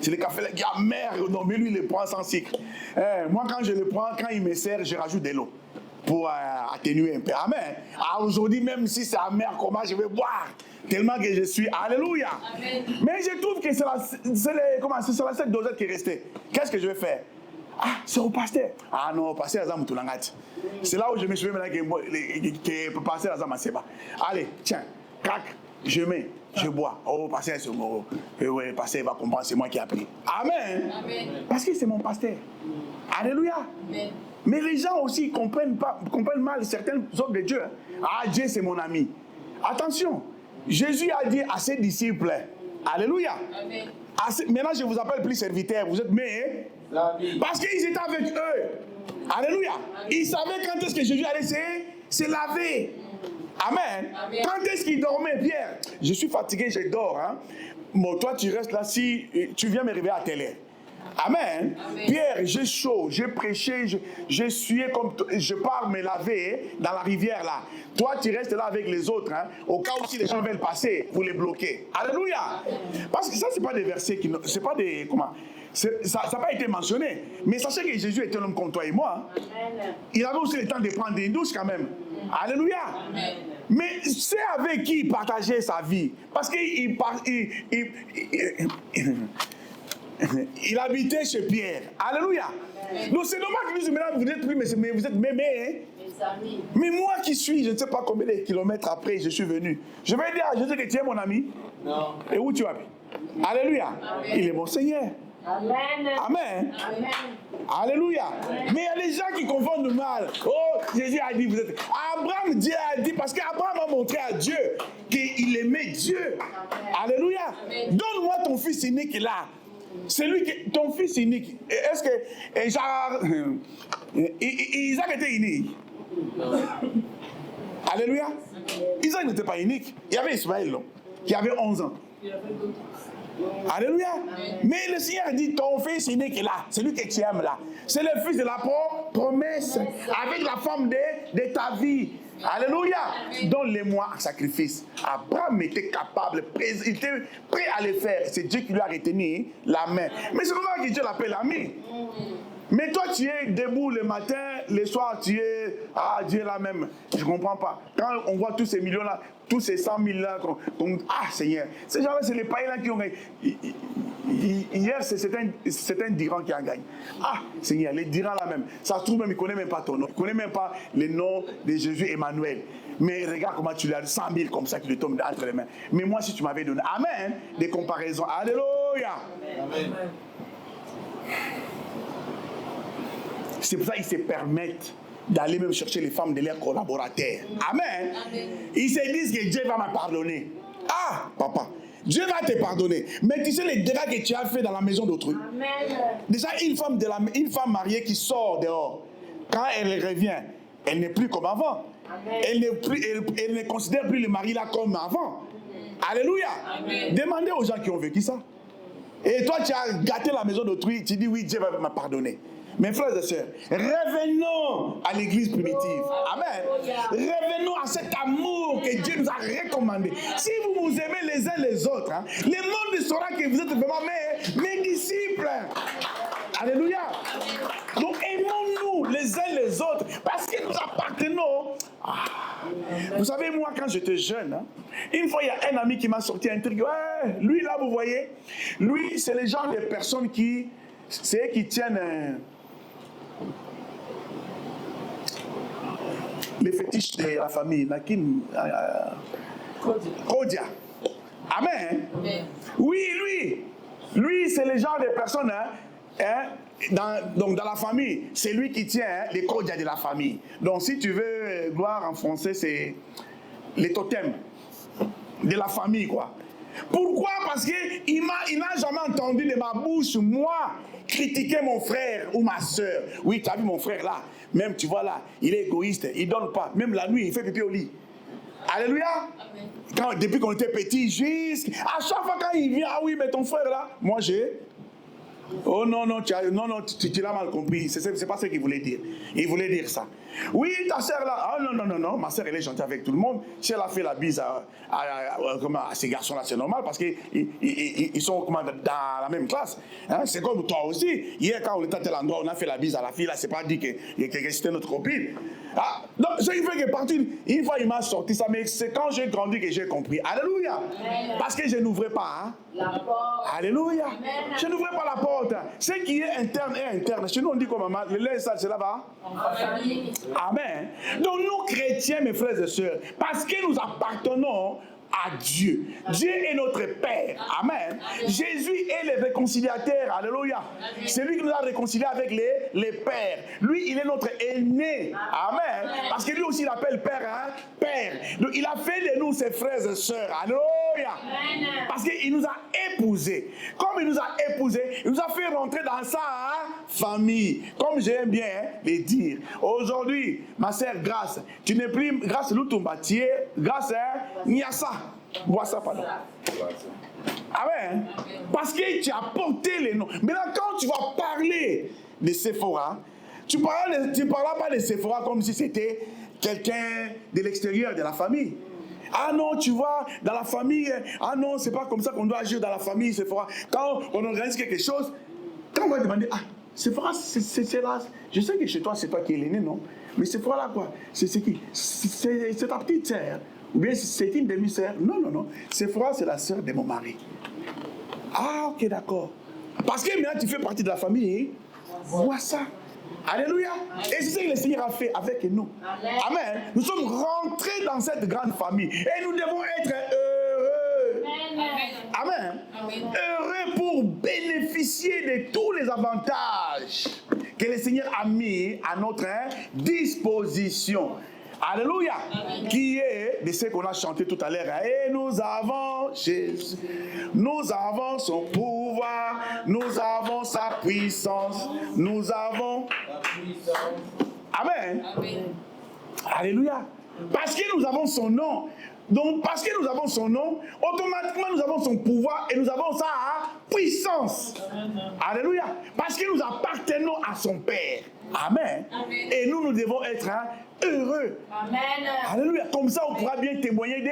C'est les cafés là qui sont amers. Non, mais lui, il les prend sans sucre. Moi, quand je le prends, quand il me sert, je rajoute de l'eau pour atténuer un peu. Amen. Aujourd'hui, même si c'est amer, comment je vais boire? Tellement que je suis. Alléluia. Amen. Mais je trouve que c'est la seule dosette qui est restée. Qu'est-ce que je vais faire? Ah, c'est au pasteur. Ah non, au pasteur Azam Toulangati. C'est là où je me souviens maintenant que le pasteur Azam Aseba. Allez, tiens, crac, je mets, je bois. Oh, pasteur, c'est mon. Oui, le pasteur va comprendre, c'est moi qui ai appris. Amen. Amen. Parce que c'est mon pasteur. Alléluia. Amen. Mais les gens aussi comprennent mal certaines œuvres de Dieu. Ah, Dieu, c'est mon ami. Attention. Jésus a dit à ses disciples, alléluia. Amen. Maintenant je vous appelle plus serviteurs, vous êtes mes, parce qu'ils étaient avec eux. Alléluia. Ils savaient quand est-ce que Jésus allait se laver. Amen. Amen. Quand est-ce qu'il dormait, Pierre? Je suis fatigué, je dors. Hein? Bon, toi tu restes là, si tu viens me réveiller à telle heure. Amen. Amen. Pierre, j'ai chaud, j'ai prêché, j'ai sué comme je pars me laver dans la rivière là. Toi, tu restes là avec les autres, hein, au cas où si les gens veulent passer, vous les bloquez. Alléluia. Parce que ça, c'est pas des versets qui, c'est pas des comment. Ça n'a pas été mentionné. Mais sachez que Jésus était un homme comme toi et moi. Amen. Il avait aussi le temps de prendre des douches quand même. Alléluia. Amen. Mais c'est avec qui il partageait sa vie. Parce qu'il il habitait chez Pierre. Alléluia. Amen. Donc c'est normal que nous disons, vous n'êtes plus, mais vous êtes mémés. Hein? Mais moi qui suis, je ne sais pas combien de kilomètres après, je suis venu. Je vais dire à Jésus que tu es mon ami. Non. Et où tu habites? Alléluia. Amen. Il est mon Seigneur. Amen. Amen. Amen. Alléluia. Amen. Mais il y a des gens qui confondent mal. Oh, Jésus a dit, vous êtes... Abraham, Dieu a dit, parce qu'Abraham a montré à Dieu qu'il aimait Dieu. Amen. Alléluia. Donne-moi ton fils unique là. C'est lui qui, ton fils unique. Est-ce que Isaac était unique? Alléluia. Isaac n'était pas unique. Il y avait Ismaël qui avait 11 ans. Alléluia. Mais le Seigneur dit ton fils unique est là. C'est lui que tu aimes là. C'est le fils de la promesse avec la femme de ta vie. Alléluia. Donne-les-moi en sacrifice. Abraham était capable, il était prêt à le faire. C'est Dieu qui lui a retenu la main. Mais c'est comment que Dieu l'appelle ami. Mais toi, tu es debout le matin, le soir, tu es... Ah, Dieu là même. Je ne comprends pas. Quand on voit tous ces millions-là, tous ces 100 000 là, ah, Seigneur. Ces gens-là, c'est les païens-là qui ont gagné. Hier, c'est un Diran qui a gagné. Ah, Seigneur, les Dirans là même. Ça se trouve même, il ne connaît même pas ton nom. Il ne connaît même pas le nom de Jésus Emmanuel. Mais regarde comment tu l'as, 100 000 comme ça qui lui tombent entre les mains. Mais moi, si tu m'avais donné, amen, des comparaisons. Alléluia. Amen. C'est pour ça qu'ils se permettent d'aller même chercher les femmes de leurs collaborateurs. Amen. Amen. Ils se disent que Dieu va me pardonner. Ah, papa, Dieu va te pardonner. Mais tu sais les dégâts que tu as fait dans la maison d'autrui. Déjà, une femme mariée qui sort dehors, quand elle revient, elle n'est plus comme avant. Elle ne considère plus le mari là comme avant. Alléluia. Amen. Demandez aux gens qui ont vécu ça. Et toi, tu as gâté la maison d'autrui, tu dis oui, Dieu va me pardonner. Mes frères et sœurs, revenons à l'église primitive. Amen. Revenons à cet amour que Dieu nous a recommandé. Si vous vous aimez les uns les autres, hein, le monde saura que vous êtes vraiment mes disciples. Alléluia. Donc aimons-nous les uns les autres parce que nous appartenons. Vous savez, moi, quand j'étais jeune, hein, une fois, il y a un ami qui m'a sorti un truc. Ouais, lui, là, vous voyez, lui, c'est le genre de personnes qui... C'est eux qui tiennent les fétiches de la famille. Kodia. Amen. Oui, lui, c'est le genre de personnes... donc dans la famille, c'est lui qui tient les Kodia de la famille. Donc si tu veux gloire en français, c'est les totems de la famille, quoi. Pourquoi? Parce qu'il n'a jamais entendu de ma bouche, moi, critiquer mon frère ou ma soeur. Oui, tu as vu mon frère là, même tu vois là, il est égoïste, il ne donne pas. Même la nuit, il fait pipi au lit. Alléluia. Depuis qu'on était petit, à chaque fois quand il vient, ah oui, mais ton frère là, moi j'ai... Oh non, tu l'as mal compris. C'est pas ce qu'il voulait dire. Il voulait dire ça. Oui, ta soeur là. Ah non. Ma soeur, elle est gentille avec tout le monde. Si elle a fait la bise à ces garçons-là, c'est normal parce qu'ils sont dans la même classe. Hein? C'est comme toi aussi. Hier, quand on était à tel endroit, on a fait la bise à la fille là. C'est pas dit que c'était notre copine. Ah, donc, ce qui fait que partout, une fois, il m'a sorti ça. Mais c'est quand j'ai grandi que j'ai compris. Alléluia. Parce que je n'ouvrais pas. Hein? La porte. Alléluia. Amen. Je n'ouvrais pas la porte. Ce qui est interne est interne. Chez nous, on dit comme maman, le lait sale, c'est là-bas. Amen. Donc, nous, chrétiens, mes frères et sœurs, parce que nous appartenons à Dieu. Dieu est notre Père. Amen. Jésus est le réconciliateur. Alléluia. C'est lui qui nous a réconciliés avec les pères. Lui, il est notre aîné. Amen. Parce que lui aussi, il appelle Père, hein? Père. Donc, il a fait de nous ses frères et sœurs. Alléluia. Parce qu'il nous a épousés. Comme il nous a épousés, il nous a fait rentrer dans sa famille. Comme j'aime bien le dire. Aujourd'hui, ma sœur Grâce, tu n'es plus Grâce Lutumbatier, Grâce Niassa. Bois ça, pardon. Amen. Parce que tu as porté les noms. Maintenant, quand tu vas parler de Sephora, tu ne parleras pas de Sephora comme si c'était quelqu'un de l'extérieur de la famille. Ah non, tu vois, dans la famille, ah non, c'est pas comme ça qu'on doit agir dans la famille, Sephora. Quand on organise quelque chose, quand on va demander, ah, Sephora, c'est là, je sais que chez toi, c'est toi qui es l'aîné, non? Mais Sephora là, quoi? C'est qui? C'est ta petite sœur. Ou bien c'est une demi-sœur. Non. Sephora, c'est la sœur de mon mari. Ah, ok, d'accord. Parce que maintenant, tu fais partie de la famille. Vois ça. Alléluia. Et c'est ce que le Seigneur a fait avec nous. Amen. Nous sommes rentrés dans cette grande famille. Et nous devons être heureux. Amen. Heureux pour bénéficier de tous les avantages que le Seigneur a mis à notre disposition. Alléluia. Qui est de ce qu'on a chanté tout à l'heure. Et nous avons Jésus. Nous avons son pouvoir. Nous avons sa puissance. Nous avons la puissance. Amen. Alléluia. Parce que nous avons son nom. Donc, parce que nous avons son nom, automatiquement nous avons son pouvoir et nous avons sa puissance. Alléluia. Parce que nous appartenons à son Père. Amen. Et nous devons être heureux. Amen. Alléluia. Comme ça, on pourra bien témoigner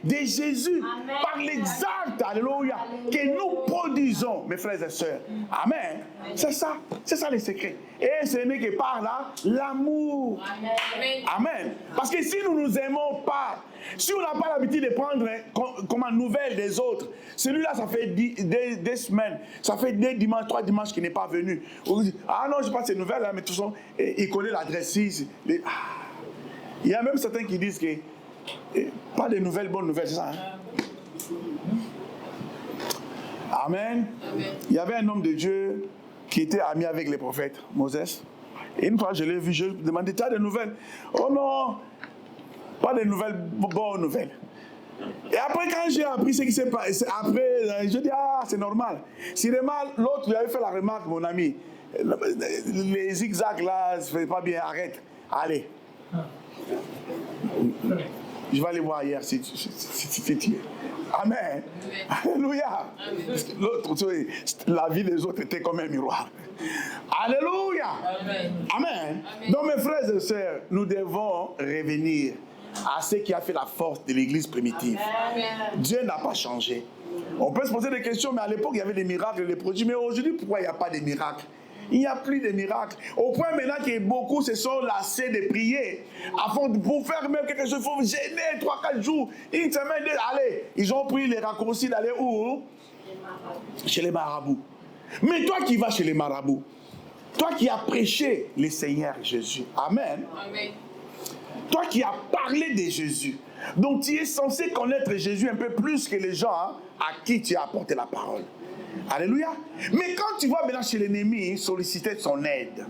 de Jésus. Amen. Par l'exact, alléluia, que nous produisons, mes frères et sœurs. Amen. C'est ça le secret. Et c'est lui qui parle là, l'amour. Amen. Parce que si nous nous aimons pas, si on n'a pas l'habitude de prendre comme nouvelle des autres, celui-là, ça fait des semaines, ça fait 3 dimanches qu'il n'est pas venu. On dit, ah non, je passe ces nouvelles, là, mais tout ça, il connaît l'adresse ici. Il y a même certains qui disent que pas de nouvelles, bonnes nouvelles, c'est ça. Hein? Amen. Il y avait un homme de Dieu qui était ami avec les prophètes, Moses. Et une fois, je l'ai vu, je lui ai demandé, tu as des nouvelles? Oh non, pas de nouvelles, bonnes nouvelles. Et après, quand j'ai appris ce qui s'est passé, après, je dis, ah, c'est normal. Si l'autre lui avait fait la remarque, mon ami, les zigzags là, ça ne fait pas bien, arrête. Allez. Je vais aller voir hier si tu es. Amen. Alléluia. L'autre, la vie des autres était comme un miroir. Alléluia. Amen. Donc mes frères et sœurs, nous devons revenir à ce qui a fait la force de l'église primitive. Amen. Dieu n'a pas changé. On peut se poser des questions, mais à l'époque, il y avait des miracles, des prodiges. Mais aujourd'hui, pourquoi il n'y a pas de miracles? Il n'y a plus de miracles. Au point maintenant que beaucoup se sont lassés de prier. Pour faire même quelque chose, il faut gêner 3-4 jours, une semaine, allez. Ils ont pris les raccourcis d'aller où? Chez les marabouts. Mais toi qui vas chez les marabouts, toi qui as prêché le Seigneur Jésus, Amen. Amen. Toi qui as parlé de Jésus, donc tu es censé connaître Jésus un peu plus que les gens à qui tu as apporté la parole. Alléluia. Mais quand tu vas maintenant chez l'ennemi solliciter son aide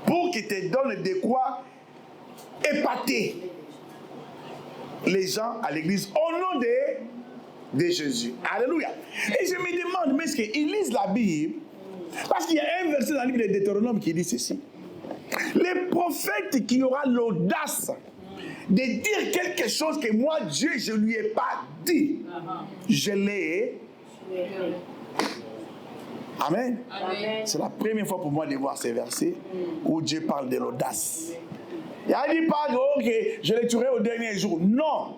pour qu'il te donne de quoi épater les gens à l'église au nom de Jésus. Alléluia. Et je me demande, mais est-ce qu'ils lisent la Bible? Parce qu'il y a un verset dans le livre de Deutéronome qui dit ceci. Le prophète qui aura l'audace de dire quelque chose que moi, Dieu, je ne lui ai pas dit, je l'ai. Amen. Amen. C'est la première fois pour moi de voir ces versets où Dieu parle de l'audace. Il a dit pas, ok, je les tuerai au dernier jour. Non.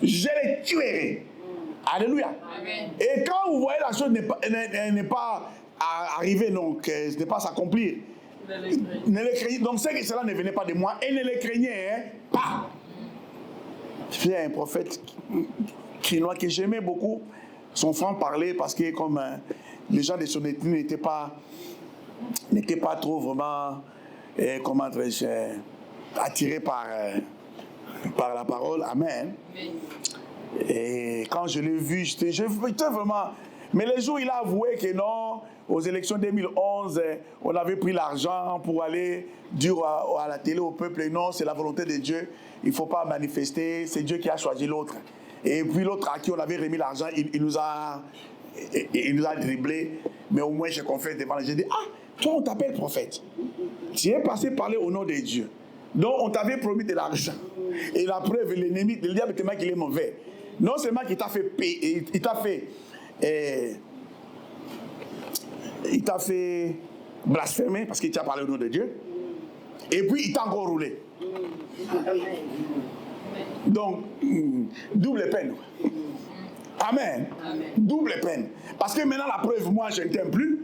Je les tuerai. Alléluia. Amen. Et quand vous voyez la chose n'est pas arrivée, donc ce n'est pas s'accomplir, ne les craignez. Donc c'est que cela ne venait pas de moi et ne les craignez pas. Il y a un prophète chinois que j'aimais beaucoup, son franc parler, parce que comme les gens de son ethnie n'étaient pas trop vraiment, comment dirais-je, attirés par la parole. Amen. Et quand je l'ai vu, j'étais vraiment... Mais le jour où il a avoué que non, aux élections 2011, on avait pris l'argent pour aller dire à la télé, au peuple, non, c'est la volonté de Dieu, il ne faut pas manifester, c'est Dieu qui a choisi l'autre. Et puis l'autre à qui on avait remis l'argent, il nous a dribblé, mais au moins je confesse devant les gens, j'ai dit, ah, toi on t'appelle prophète, tu es passé parler au nom de Dieu, donc on t'avait promis de l'argent. Et la preuve, l'ennemi, le diable tellement qu'il est mauvais, non seulement qu'il t'a fait payer, il t'a fait blasphémer parce qu'il t'a parlé au nom de Dieu, et puis il t'a encore roulé. Donc, double peine. Amen. Amen. Double peine. Parce que maintenant, la preuve, moi, je ne t'aime plus.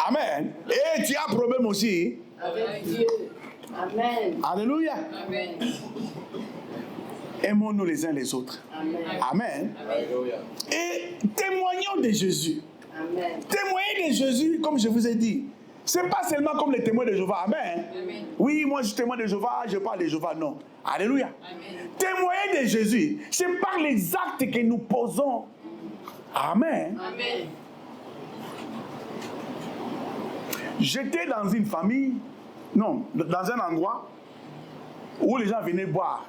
Amen. Et tu as un problème aussi. Avec Dieu. Amen. Alléluia. Amen. Aimons-nous les uns les autres. Amen. Amen. Amen. Et témoignons de Jésus. Amen. Témoigner de Jésus, comme je vous ai dit, ce n'est pas seulement comme les témoins de Jéhovah. Amen. Amen. Oui, moi je suis témoin de Jéhovah, je parle de Jéhovah. Non. Alléluia. Amen. Témoigner de Jésus, c'est par les actes que nous posons. Amen. Amen. J'étais dans une famille, non, dans un endroit où les gens venaient boire.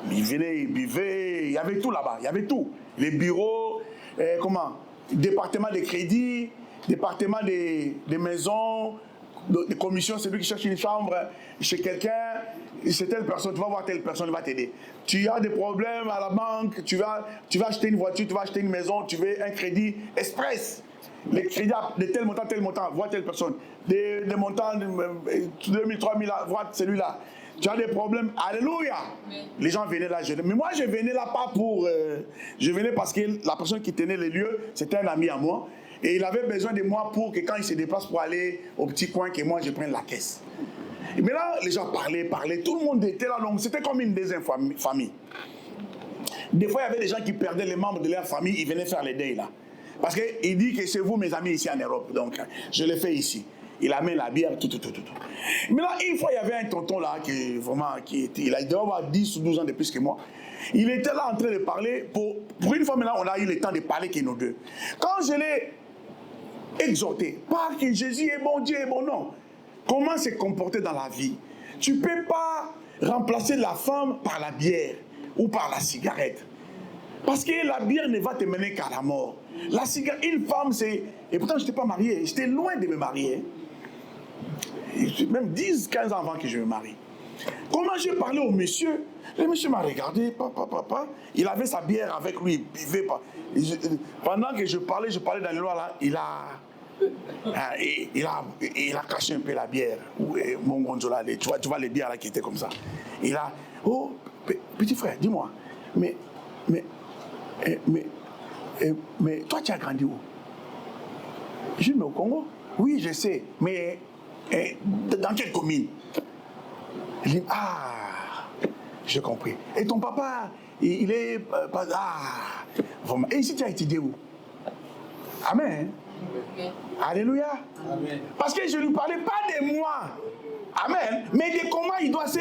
Ils venaient, ils buvaient, il y avait tout là-bas, il y avait tout. Les bureaux, département de crédit, département des maisons, des commissions, c'est lui qui cherche une chambre chez quelqu'un, c'est telle personne, tu vas voir telle personne, il va t'aider. Tu as des problèmes à la banque, tu vas acheter une voiture, tu vas acheter une maison, tu veux un crédit express. Les crédits de tel montant, vois telle personne. Des montants de 2000, 3000, vois celui-là. Tu as des problèmes, alléluia. Les gens venaient là, mais moi je venais là pas pour... je venais parce que la personne qui tenait les lieux, c'était un ami à moi. Et il avait besoin de moi pour que quand il se déplace pour aller au petit coin, que moi je prenne la caisse. Et maintenant, les gens parlaient, tout le monde était là, donc c'était comme une deuxième famille. Des fois, il y avait des gens qui perdaient les membres de leur famille, ils venaient faire les deuils là. Parce qu'il dit que c'est vous mes amis ici en Europe, donc je le fais ici. Il amène la bière, tout. Maintenant, une fois, il y avait un tonton là, il devait avoir 10 ou 12 ans de plus que moi. Il était là en train de parler, pour une fois maintenant, on a eu le temps de parler que nous deux. Quand je l'ai exhorté, pas que Jésus est bon, Dieu est bon, non. Comment se comporter dans la vie? Tu ne peux pas remplacer la femme par la bière ou par la cigarette. Parce que la bière ne va te mener qu'à la mort. La cigarette, une femme, c'est... Et pourtant, je n'étais pas marié. J'étais loin de me marier. Même 10, 15 ans avant que je me marie. Comment j'ai parlé au monsieur? Le monsieur m'a regardé, papa. Il avait sa bière avec lui, il buvait pas. Pendant que je parlais dans les lois là, il a caché un peu la bière. Mon gondola, tu vois les bières là qui étaient comme ça. Il a... Oh, petit frère, dis-moi, mais toi tu as grandi où? Je dis, mais au Congo? Oui, je sais. Mais dans quelle commune? Il dit, ah, j'ai compris. Et ton papa, il est... vraiment. Et ici, tu as étudié où? Amen. Alléluia. Amen. Parce que je ne lui parlais pas de moi. Amen. Mais de comment il doit se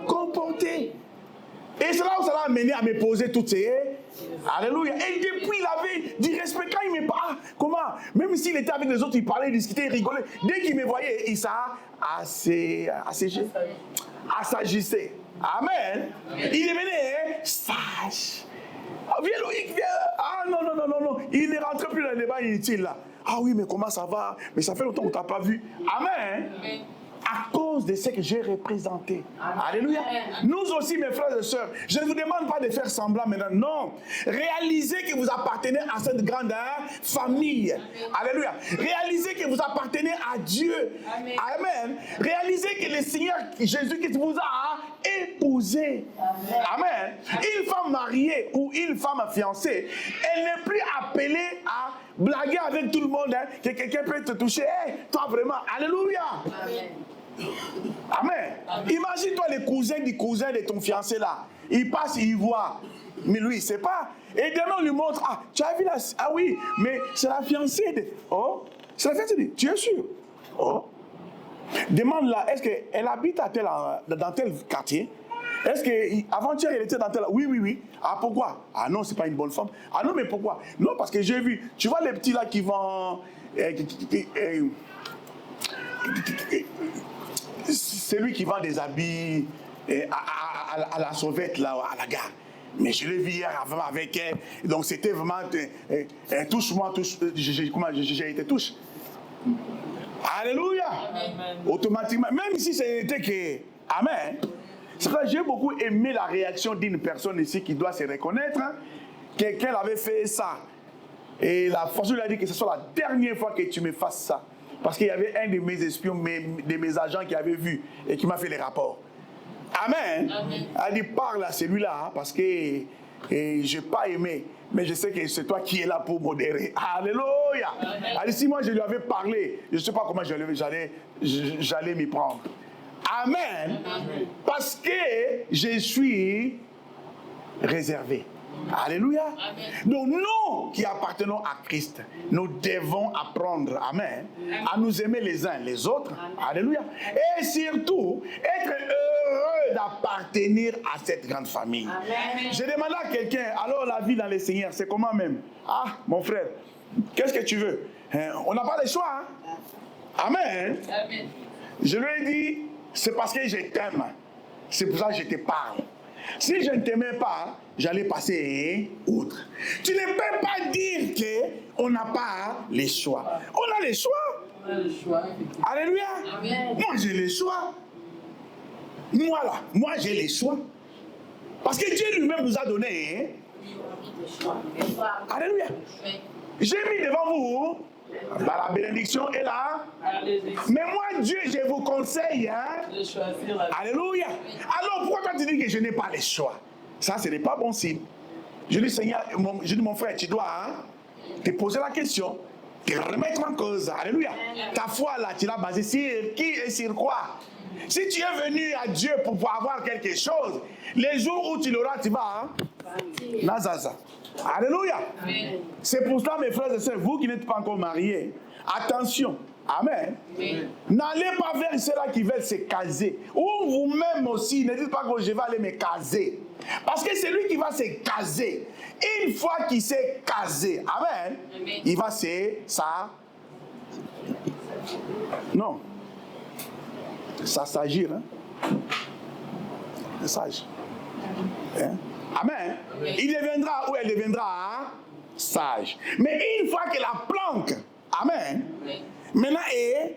comporter. Et c'est là où ça l'a amené à me poser toutes ces... Alléluia. Et depuis, il avait du respect. Quand il me parlait, comment? Même s'il était avec les autres, il parlait, il discutait, il rigolait. Dès qu'il me voyait, il s'agissait. Amen. Il devenait sage. Viens Loïc, viens. Ah non. Il ne rentre plus dans le débat inutile là. Ah oui, mais comment ça va? Mais ça fait longtemps qu'on ne t'a pas vu. Amen. À cause de ce que j'ai représenté. Amen. Alléluia. Nous aussi, mes frères et sœurs, je ne vous demande pas de faire semblant maintenant. Non. Réalisez que vous appartenez à cette grande famille. Amen. Alléluia. Réalisez que vous appartenez à Dieu. Amen. Amen. Réalisez que le Seigneur Jésus-Christ vous a épousé. Amen. Amen. Une femme mariée ou une femme fiancée, elle n'est plus appelée à blaguer avec tout le monde, hein, que quelqu'un peut te toucher. Hey, toi vraiment, alléluia. Amen. Amen. Imagine-toi les cousins du cousin de ton fiancé là. Il passe, il voit. Mais lui, il ne sait pas. Et demain, on lui montre, ah, tu as vu la... Ah oui, mais c'est la fiancée de... Oh, c'est la fiancée de... Tu es sûr? Oh. Demande-la, est-ce qu'elle habite dans tel quartier? Est-ce qu'avant-hier, elle était dans tel... Oui. Ah, pourquoi? Ah non, c'est pas une bonne femme. Ah non, mais pourquoi? Non, parce que j'ai vu... Tu vois les petits là qui vont... c'est lui qui vend des habits à la sauvette, là, à la gare. Mais je l'ai vu hier avec elle. Donc c'était vraiment... touche-moi, comment j'ai été touche. Alléluia. Amen. Automatiquement, même si c'était que... Amen. C'est vrai, j'ai beaucoup aimé la réaction d'une personne ici qui doit se reconnaître, hein, qu'elle avait fait ça. Et la force lui a dit que ce soit la dernière fois que tu me fasses ça. Parce qu'il y avait un de mes espions, de mes agents qui avait vu et qui m'a fait les rapports. Amen. Amen. Elle dit, parle à celui-là, hein, parce que je n'ai pas aimé. Mais je sais que c'est toi qui es là pour modérer. Alléluia. Amen. Elle dit, si moi je lui avais parlé, je ne sais pas comment j'allais m'y prendre. Amen. Amen. Parce que je suis réservé. Alléluia. Amen. Donc nous qui appartenons à Christ, nous devons apprendre, amen, à nous aimer les uns les autres. Amen. Alléluia. Et surtout, être heureux d'appartenir à cette grande famille. Amen. Je demande à quelqu'un, alors la vie dans le Seigneur, c'est comment même? Ah, mon frère, qu'est-ce que tu veux? On n'a pas le choix. Hein? Amen. Amen. Je lui ai dit, c'est parce que je t'aime. C'est pour ça que je te parle. Si je ne t'aimais pas, j'allais passer outre. Tu ne peux pas dire qu'on n'a pas les choix. On a les choix. On a les choix. Alléluia. Amen. Moi, j'ai les choix. Moi, j'ai les choix. Parce que Dieu lui-même nous a donné. Alléluia. J'ai mis devant vous. La bénédiction est là. Mais moi, Dieu, je vous conseille. Hein? Alléluia. Alors, pourquoi toi tu dis que je n'ai pas les choix? Ça, ce n'est pas bon signe. Je dis, Seigneur, je dis, mon frère, tu dois te poser la question, te remettre en cause. Alléluia. Ta foi, là, tu l'as basée sur qui et sur quoi? Si tu es venu à Dieu pour pouvoir avoir quelque chose, les jours où tu l'auras, tu vas. Nazaza. Alléluia. Amen. C'est pour cela, mes frères et sœurs, vous qui n'êtes pas encore mariés, attention. Amen. N'allez pas vers ceux-là qui veulent se caser. Ou vous-même aussi, ne dites pas que je vais aller me caser. Parce que c'est lui qui va se caser. Une fois qu'il s'est casé, amen, amen, il va non. Ça s'agir. Hein? C'est sage. Hein? Amen. Amen. Il deviendra ou elle deviendra sage. Mais une fois que la planque, amen, amen, maintenant elle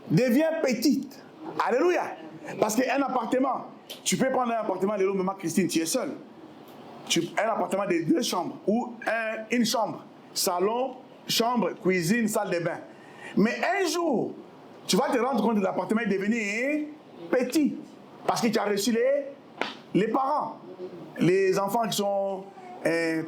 devient petite. Alléluia. Parce qu'un appartement, tu peux prendre un appartement de l'eau, maman Christine, tu es seule. Un appartement de 2 chambres ou une chambre, salon, chambre, cuisine, salle de bain. Mais un jour, tu vas te rendre compte que l'appartement est devenu petit. Parce que tu as reçu les parents. Les enfants qui sont à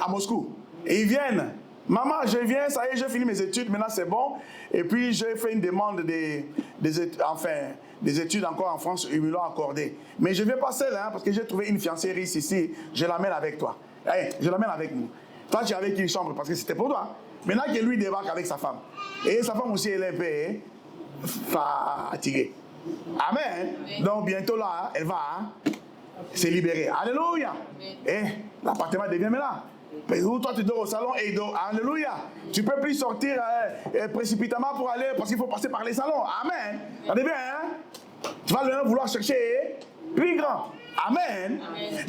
Moscou. Et ils viennent. Maman, je viens, ça y est, j'ai fini mes études, maintenant c'est bon. Et puis j'ai fait une demande des études encore en France, ils me l'ont accordé. Mais je ne vais pas seul, hein, parce que j'ai trouvé une fiancée riche ici, je l'amène avec toi. Hey, je l'amène avec nous. Toi, tu es avec une chambre parce que c'était pour toi. Maintenant que lui débarque avec sa femme. Et sa femme aussi, elle est un peu fatiguée. Amen. Donc bientôt là, elle va se libérer. Alléluia. Et l'appartement devient maintenant. Ou toi tu dors au salon et il dort. Alléluia. Tu ne peux plus sortir précipitamment pour aller parce qu'il faut passer par les salons. Amen. Ça devient, hein? Tu vas le vouloir chercher plus grand. Amen.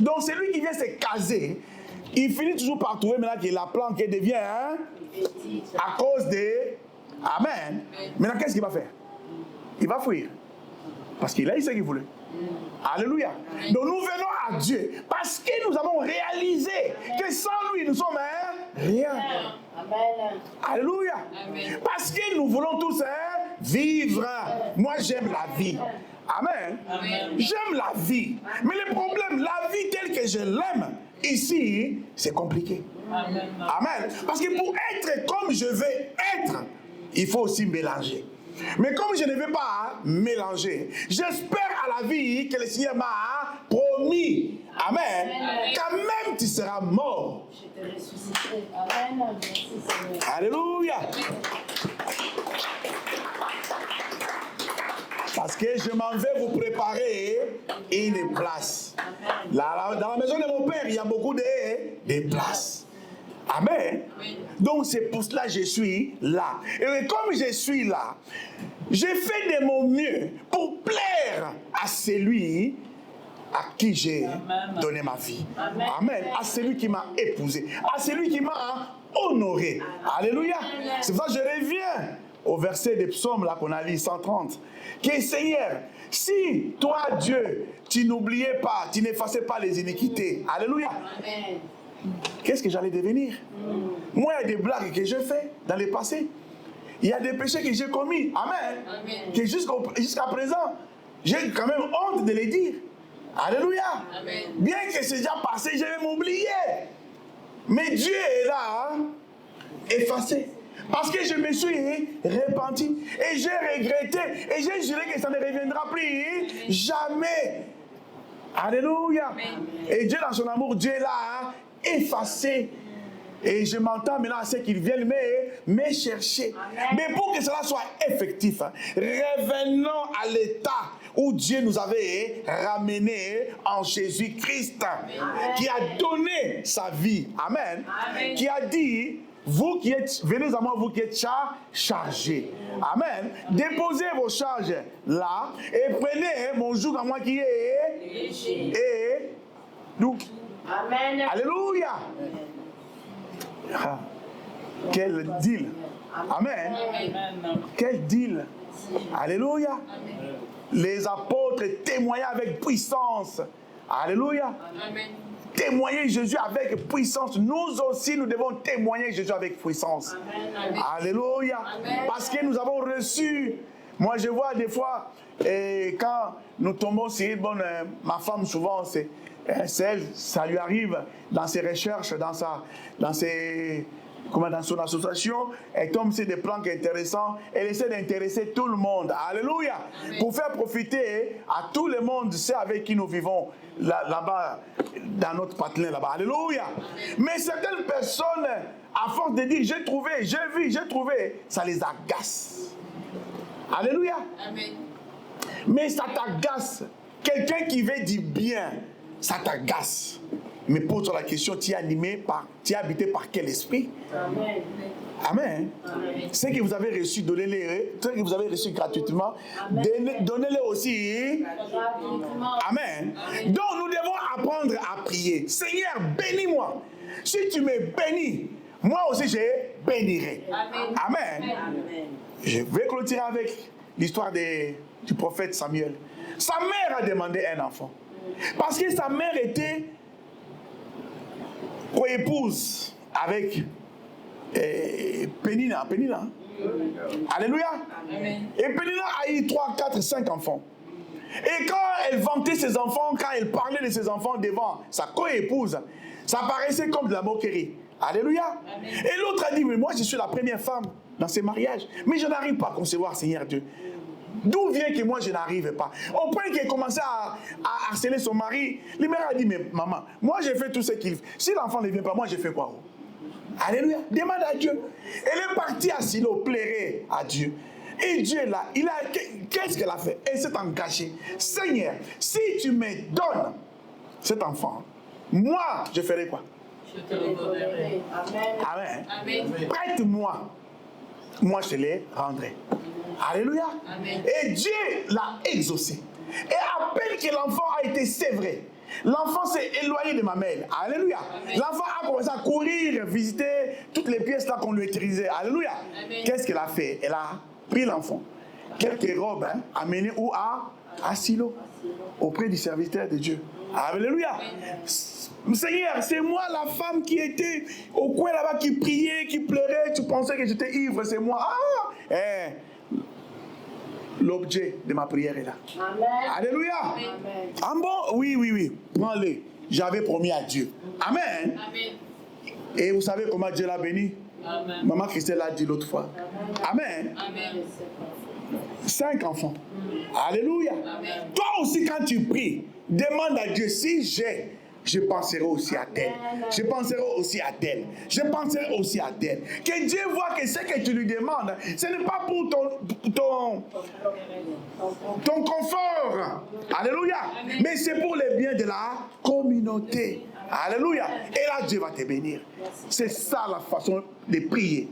Donc c'est lui qui vient se caser. Il finit toujours par trouver maintenant que la plante qui devient, hein, à cause de... Amen. Maintenant qu'est-ce qu'il va faire? Il va fuir. Parce qu'il a eu ce qu'il voulait. Alléluia. Donc nous venons à Dieu parce que nous avons réalisé que sans lui nous sommes rien. Amen. Alléluia. Parce que nous voulons tous vivre. Moi j'aime la vie. Amen. J'aime la vie. Mais le problème, la vie telle que je l'aime, ici, c'est compliqué. Amen. Parce que pour être comme je veux être, il faut aussi mélanger. Mais comme je ne veux pas mélanger, j'espère à la vie que le Seigneur m'a promis. Amen. Quand même tu seras mort. Je te ressusciterai. Amen. Merci Seigneur. Alléluia. Parce que je m'en vais vous préparer une place. Dans la maison de mon Père, il y a beaucoup de places. Amen. Donc c'est pour cela que je suis là. Et comme je suis là, je fais de mon mieux pour plaire à celui à qui j'ai donné ma vie. Amen. À celui qui m'a épousé. À celui qui m'a honoré. Alléluia. C'est pour ça que je reviens au verset des psaumes là qu'on a lu, 130. Que Seigneur, si toi Dieu, tu n'oubliais pas, tu n'effaçais pas les iniquités. Alléluia. Amen. Qu'est-ce que j'allais devenir? Moi, il y a des blagues que j'ai faites dans le passé. Il y a des péchés que j'ai commis. Amen. Que jusqu'à présent, j'ai quand même honte de les dire. Alléluia. Amen. Bien que c'est déjà passé, je vais m'oublier. Mais Dieu est là, effacé. Parce que je me suis repenti. Et j'ai regretté. Et j'ai juré que ça ne reviendra plus jamais. Alléluia. Amen. Et Dieu dans son amour, Dieu est là, effacé. Et je m'entends maintenant à ceux qui viennent me chercher. Amen. Mais pour que cela soit effectif, revenons à l'état où Dieu nous avait ramenés en Jésus-Christ, qui a donné sa vie. Amen. Amen. Qui a dit, vous qui êtes, venez à moi, vous qui êtes chargés. Amen. Déposez vos charges là et prenez mon joug à moi qui est et nous. Amen. Alléluia. Ah, quel deal. Amen. Quel deal. Alléluia. Amen. Les apôtres témoignaient avec puissance. Alléluia. Amen. Témoigner Jésus avec puissance. Nous aussi, nous devons témoigner Jésus avec puissance. Amen. Alléluia. Amen. Parce que nous avons reçu. Moi, je vois des fois, quand nous tombons sur ma femme, souvent, c'est elle, ça lui arrive dans ses recherches, dans son association, elle tombe sur des plans intéressants, elle essaie d'intéresser tout le monde. Alléluia. Amen. Pour faire profiter à tout le monde, c'est avec qui nous vivons là-bas, dans notre patelin là-bas. Alléluia. Amen. Mais certaines personnes, à force de dire j'ai trouvé, j'ai vu, j'ai trouvé, ça les agace. Alléluia. Amen. Mais ça t'agace. Quelqu'un qui veut dire bien, ça t'agace. Mais pose-toi la question, tu es habité par quel esprit? Amen. Amen. Amen. Ce que vous avez reçu, donnez-les. Ce que vous avez reçu gratuitement, donnez-les aussi. Amen. Amen. Donc nous devons apprendre à prier. Seigneur, bénis-moi. Si tu me bénis, moi aussi je bénirai. Amen. Amen. Amen. Je vais clôturer avec l'histoire du prophète Samuel. Sa mère a demandé un enfant. Parce que sa mère était co-épouse avec Pénina. Alléluia. Amen. Et Pénina a eu 3, 4, 5 enfants. Et quand elle vantait ses enfants, quand elle parlait de ses enfants devant sa co-épouse, ça paraissait comme de la moquerie. Alléluia. Amen. Et l'autre a dit, mais moi je suis la première femme dans ces mariages. Mais je n'arrive pas à concevoir, Seigneur Dieu. D'où vient que moi je n'arrive pas? Au point qu'il a commencé à harceler son mari, le mari a dit, mais maman, moi j'ai fait tout ce qu'il fait. Si l'enfant ne vient pas, moi j'ai fait quoi? Alléluia. Demande à Dieu. Elle est partie à Silo pleurer à Dieu. Et Dieu là, qu'est-ce qu'elle a fait? Elle s'est engagée. Seigneur, si tu me donnes cet enfant, moi je ferai quoi? Je te le donnerai. Amen. Amen. Amen. Prête-moi. Moi je te les rendrai. Alléluia. Amen. Et Dieu l'a exaucé. Et à peine que l'enfant a été sévré, l'enfant s'est éloigné de ma mère. Alléluia. L'enfant a commencé à courir, visiter toutes les pièces là qu'on lui utilisait. Alléluia. Qu'est-ce qu'elle a fait? Elle a pris l'enfant, quelques robes, amenées où à Silo, auprès du serviteur de Dieu. Alléluia. Seigneur, c'est moi la femme qui était au coin là-bas, qui priait, qui pleurait. Tu pensais que j'étais ivre, c'est moi. L'objet de ma prière est là. Amen. Alléluia. Amen. Ah bon? Oui. Prends-le. J'avais promis à Dieu. Amen. Amen. Et vous savez comment Dieu l'a béni? Amen. Maman Christelle l'a dit l'autre fois. Amen. Amen. 5 enfants. Alléluia. Amen. Toi aussi, quand tu pries, demande à Dieu, si je penserai aussi à tel. Je penserai aussi à tel. Je penserai aussi à tel. Que Dieu voit que ce que tu lui demandes, ce n'est pas pour ton confort. Alléluia. Mais c'est pour le bien de la communauté. Alléluia. Et là, Dieu va te bénir. C'est ça la façon de prier.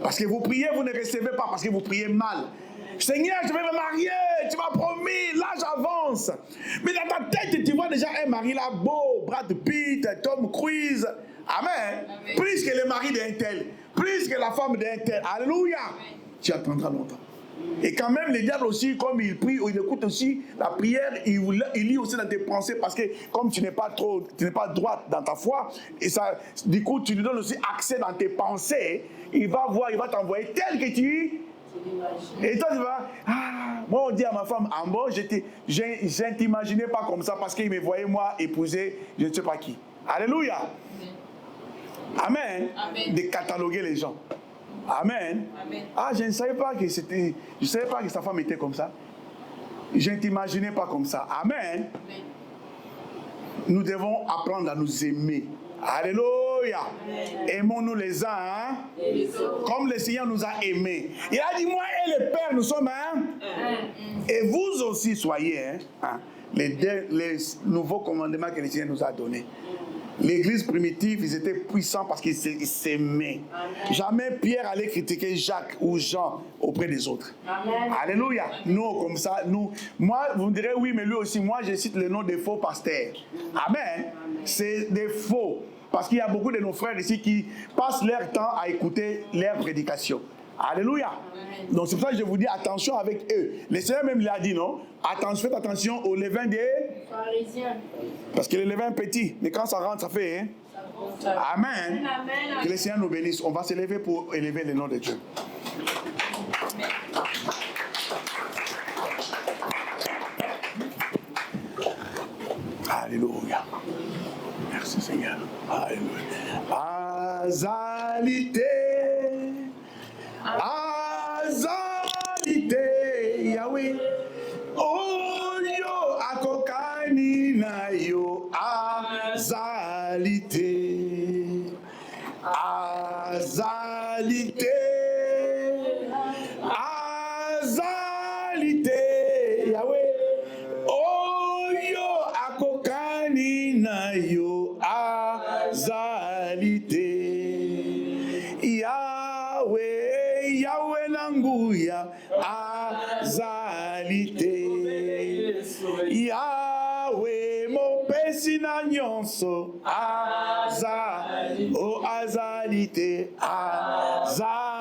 Parce que vous priez, vous ne recevez pas parce que vous priez mal. Seigneur, je vais me marier, tu m'as promis, là j'avance. Mais dans ta tête, tu vois déjà un mari là beau, Brad Pitt, Tom Cruise. Amen. Plus que le mari d'un tel, plus que la femme d'un tel. Alléluia. Tu attendras longtemps. Et quand même, le diable aussi, comme il prie, il écoute aussi la prière, il lit aussi dans tes pensées, parce que comme tu n'es pas droite dans ta foi, et ça, du coup, tu lui donnes aussi accès dans tes pensées, il va voir, il va t'envoyer tel que tu... Et toi, tu vas, moi on dit à ma femme, en bon, je ne t'imaginais pas comme ça parce qu'il me voyait moi épouser je ne sais pas qui. Alléluia. Amen. Amen. De cataloguer les gens. Amen. Amen. Je ne savais pas que sa femme était comme ça. Je ne t'imaginais pas comme ça. Amen. Amen. Nous devons apprendre à nous aimer. Alléluia. Aimons-nous les uns comme le Seigneur nous a aimés. Il a dit, moi et le Père, nous sommes et vous aussi soyez les nouveaux commandements que le Seigneur nous a donnés. L'église primitive, ils étaient puissants parce qu'ils s'aimaient. Jamais Pierre allait critiquer Jacques ou Jean auprès des autres. Amen. Alléluia. Nous, comme ça, moi, vous me direz, oui, mais lui aussi, moi, je cite le nom des faux pasteurs. Amen. C'est des faux. Parce qu'il y a beaucoup de nos frères ici qui passent leur temps à écouter leurs prédications. Alléluia. Amen. Donc c'est pour ça que je vous dis attention avec eux. Le Seigneur même l'a dit, non? Faites attention au levain des... Pharisiens. Parce que le levain est petit, mais quand ça rentre, ça fait... Amen. Amen. Que le Seigneur nous bénisse. On va se lever pour élever le nom de Dieu. Alléluia. Merci Seigneur. Alléluia. Azalité. Azalité. Yahweh. Oh yo akokani na yo. Azalité. Azalité. Azalité. Yahweh. Oh yo akokani na yo. Azalité. Yahweh, Yahweh nanguya. Azalité. Yahweh mopesi na nyonso. Oh azalité. Azalité.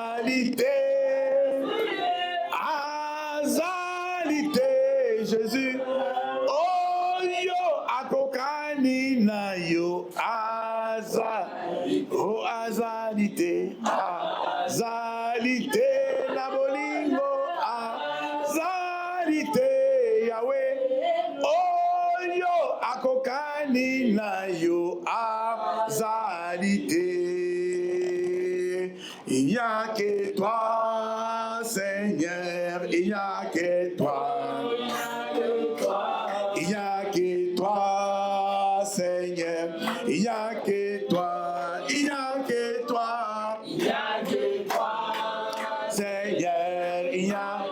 Azalité. Jésus. Oh yo akokani na yo. Oh azalité. Azalité na bolingo. Azalité. Yahweh. Oh yo akokani na yo. Azalité. Il n'y a que toi, Seigneur, il n'y a que toi. Il n'y a que toi, Seigneur, il n'y a que toi, il n'y a que toi. Il n'y a que toi, Seigneur, il n'y a,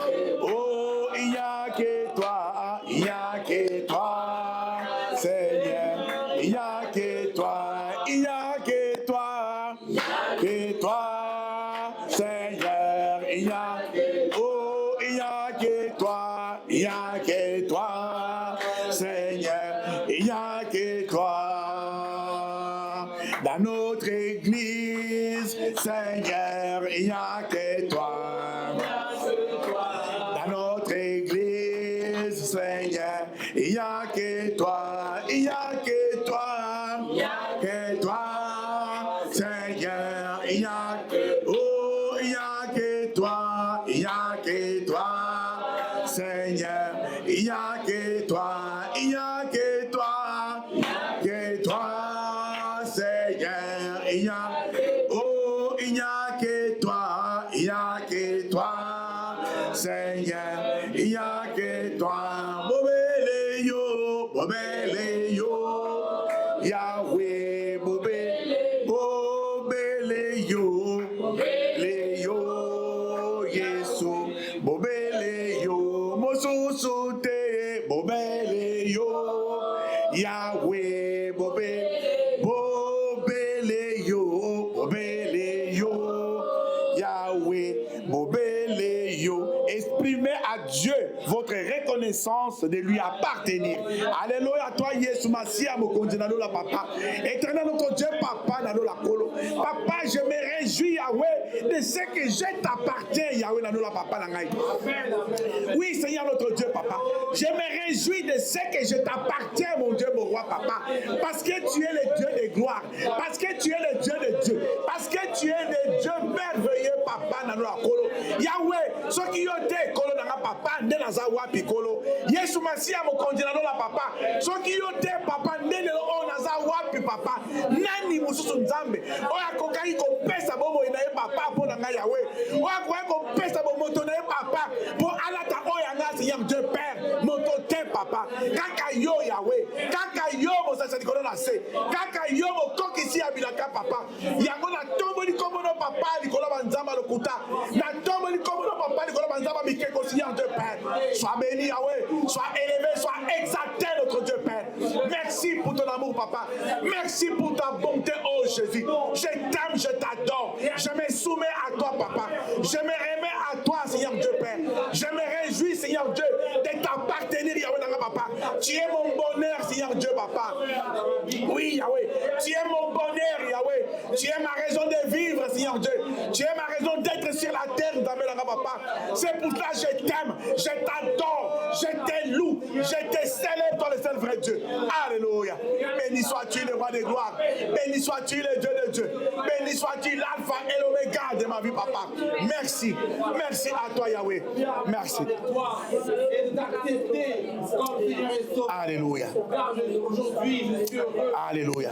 oh, il n'y a que toi, il n'y a que toi, Seigneur, il n'y a que toi, il n'y a que toi, Seigneur, il n'y a, oh, il n'y a que toi, il n'y a que toi, Seigneur, il n'y a que toi. Dans notre église, Seigneur, il n'y a que toi. Dans notre église, Seigneur, il n'y a que toi, il n'y a que toi, que toi, Seigneur, il n'y a que, oh, il n'y a que toi, il n'y a que toi, Seigneur, il n'y a que toi, il n'y a que toi, Seigneur, il n'y a, oh, il n'y a que toi, il n'y a que toi, Seigneur, il n'y a que toi, Bobele yo, Yahweh, Bobele yo, Yesu, Bobele yo, Mosusute, Bobele yo, Yahweh, Bobele yo, Yahweh, Bobele yo. Exprimez à Dieu votre reconnaissance de lui appartenir. Alléluia à toi, Yesu Masia, Mokonzi Nalo la papa. Éternel notre Dieu, papa Nalo la kolo. Papa, je me réjouis, Yahweh, de ce que je t'appartiens, Yahweh Nalo la papa Nangai. Oui, Seigneur notre Dieu, papa. Je me réjouis de ce que je t'appartiens, mon Dieu, mon roi, papa. Parce que tu es le Dieu de gloire. Parce que tu es le Dieu de Dieu. Parce que tu es le Dieu merveilleux, papa Nalo la kolo. Yahweh, ce qui ont été kolo nanga papa, nde naza wapi kolo. Yesu Masia Mokonzi Nalo la papa. Ce qui ont été papa, nde o naza wapi papa. Nani mususu nzambe. Oya kokaki kopesa bomo ina ye papa po nanga Yahweh. Oya kokaki kopesa bomo to na ye papa po alata oya nga Seigneur Dieu Père. Moto te papa. Kaka yo Yahweh. Kaka yo mo sasa dikono na se. Kaka yo mo kokisi abilaka papa. Yango na tombo ni kombo no papa dikono banzamba lokuta. Na tombo ni kombo no papa dikono banzamba mikeko Seigneur Dieu Père. Sois béni Yahweh. Sois élevé, sois exalté notre Dieu Père. Merci pour ton amour papa. Merci pour ta bonté oh Jésus. Je t'aime, je t'adore. Je me soumets à toi papa. Je me remets à toi Seigneur Dieu Père. Je me réjouis Seigneur Dieu de t'appartenir Yahweh Nanga papa. Tu es mon bonheur Seigneur Dieu papa. Oui Yahweh. Tu es mon bonheur Yahweh. Tu es ma raison de vivre Seigneur Dieu. Tu es ma raison d'être sur la terre Yahweh Nanga papa. C'est pour ça que je t'aime. Je t'adore. Je te loue. Je te célèbre toi le seul vrai Dieu. Alléluia. Béni sois-tu le roi de gloire. Béni sois-tu le Dieu de Dieu. Béni sois-tu l'alpha et l'oméga de ma vie papa. Merci. Merci à toi Yahweh. Merci. Alléluia. Alléluia.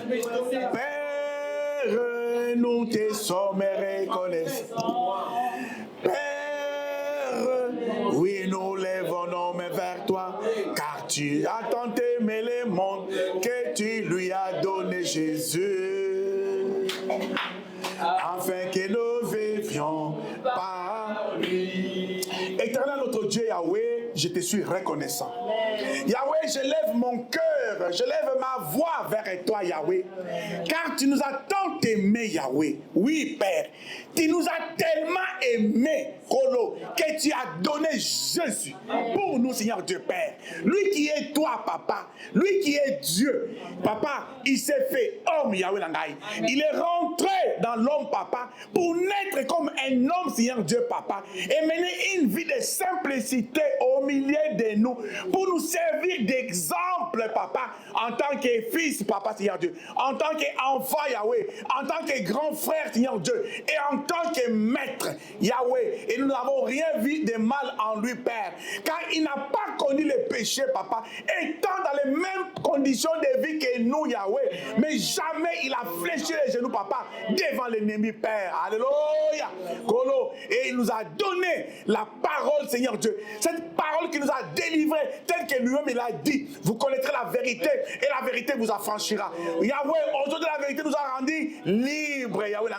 Père, nous te sommes reconnaissants. Père, oui, nous lèvons nos mains vers toi, car tu as tant aimé le monde que tu lui as donné Jésus, afin que nous vivions par lui. Éternel notre Dieu Yahweh, je te suis reconnaissant. Yahweh, je lève mon cœur, je lève ma voix vers toi Yahweh, car tu nous as tant aimés Yahweh. Oui Père, tu nous as tellement aimés Kolo, que tu as donné Jésus pour nous Seigneur Dieu Père. Lui qui est toi Papa, lui qui est Dieu. Papa, il s'est fait homme Yahweh Nangai. Il est rentré dans l'homme Papa pour naître comme un homme Seigneur Dieu Papa et mener une vie de simplicité au milieu de nous pour nous servir d'exemple exemple, papa, en tant que fils, papa, Seigneur Dieu, en tant qu'enfant, Yahweh, en tant que grand frère, Seigneur Dieu, et en tant que maître, Yahweh, et nous n'avons rien vu de mal en lui, Père, car il n'a pas connu le péché, papa, étant dans les mêmes conditions de vie que nous, Yahweh, mais jamais il a fléchi les genoux, papa, devant l'ennemi, Père. Alléluia. Kolo. Et il nous a donné la parole, Seigneur Dieu. Cette parole qui nous a délivrés, telle que lui-même il a dit. Vous connaîtrez la vérité et la vérité vous affranchira. Yahweh, aujourd'hui la vérité nous a rendu libres, Yahweh,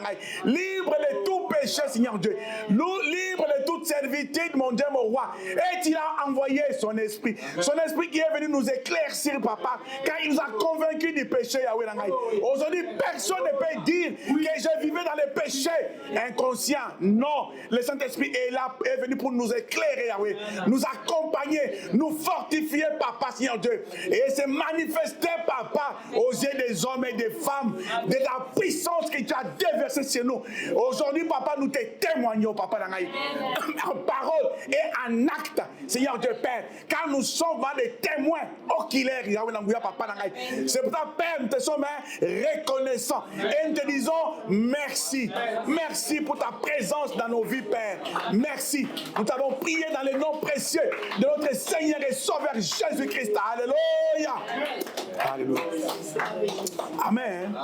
libre de tout péché, Seigneur Dieu. Libre de toute servitude, mon Dieu, mon roi. Et il a envoyé son esprit. Son esprit qui est venu nous éclaircir, papa, car il nous a convaincus du péché, Yahweh. Aujourd'hui, personne ne peut dire que je vivais dans le péché inconscient. Non, le Saint-Esprit est là, est venu pour nous éclairer, Yahweh, nous accompagner, nous fortifier, papa, Seigneur Dieu, et se manifester, papa, aux yeux des hommes et des femmes, de la puissance que tu as déversée sur nous. Aujourd'hui, papa, nous te témoignons, papa, en parole et en acte, Seigneur Dieu, Père, car nous sommes des témoins oculaires, Yahweh, papa. C'est pour ça, Père, nous te sommes reconnaissants et nous te disons merci. Merci pour ta présence dans nos vies, Père. Merci. Nous t'avons prié dans le nom précieux de notre Seigneur et Sauveur Jésus-Christ. Alléluia. Alléluia. Amen.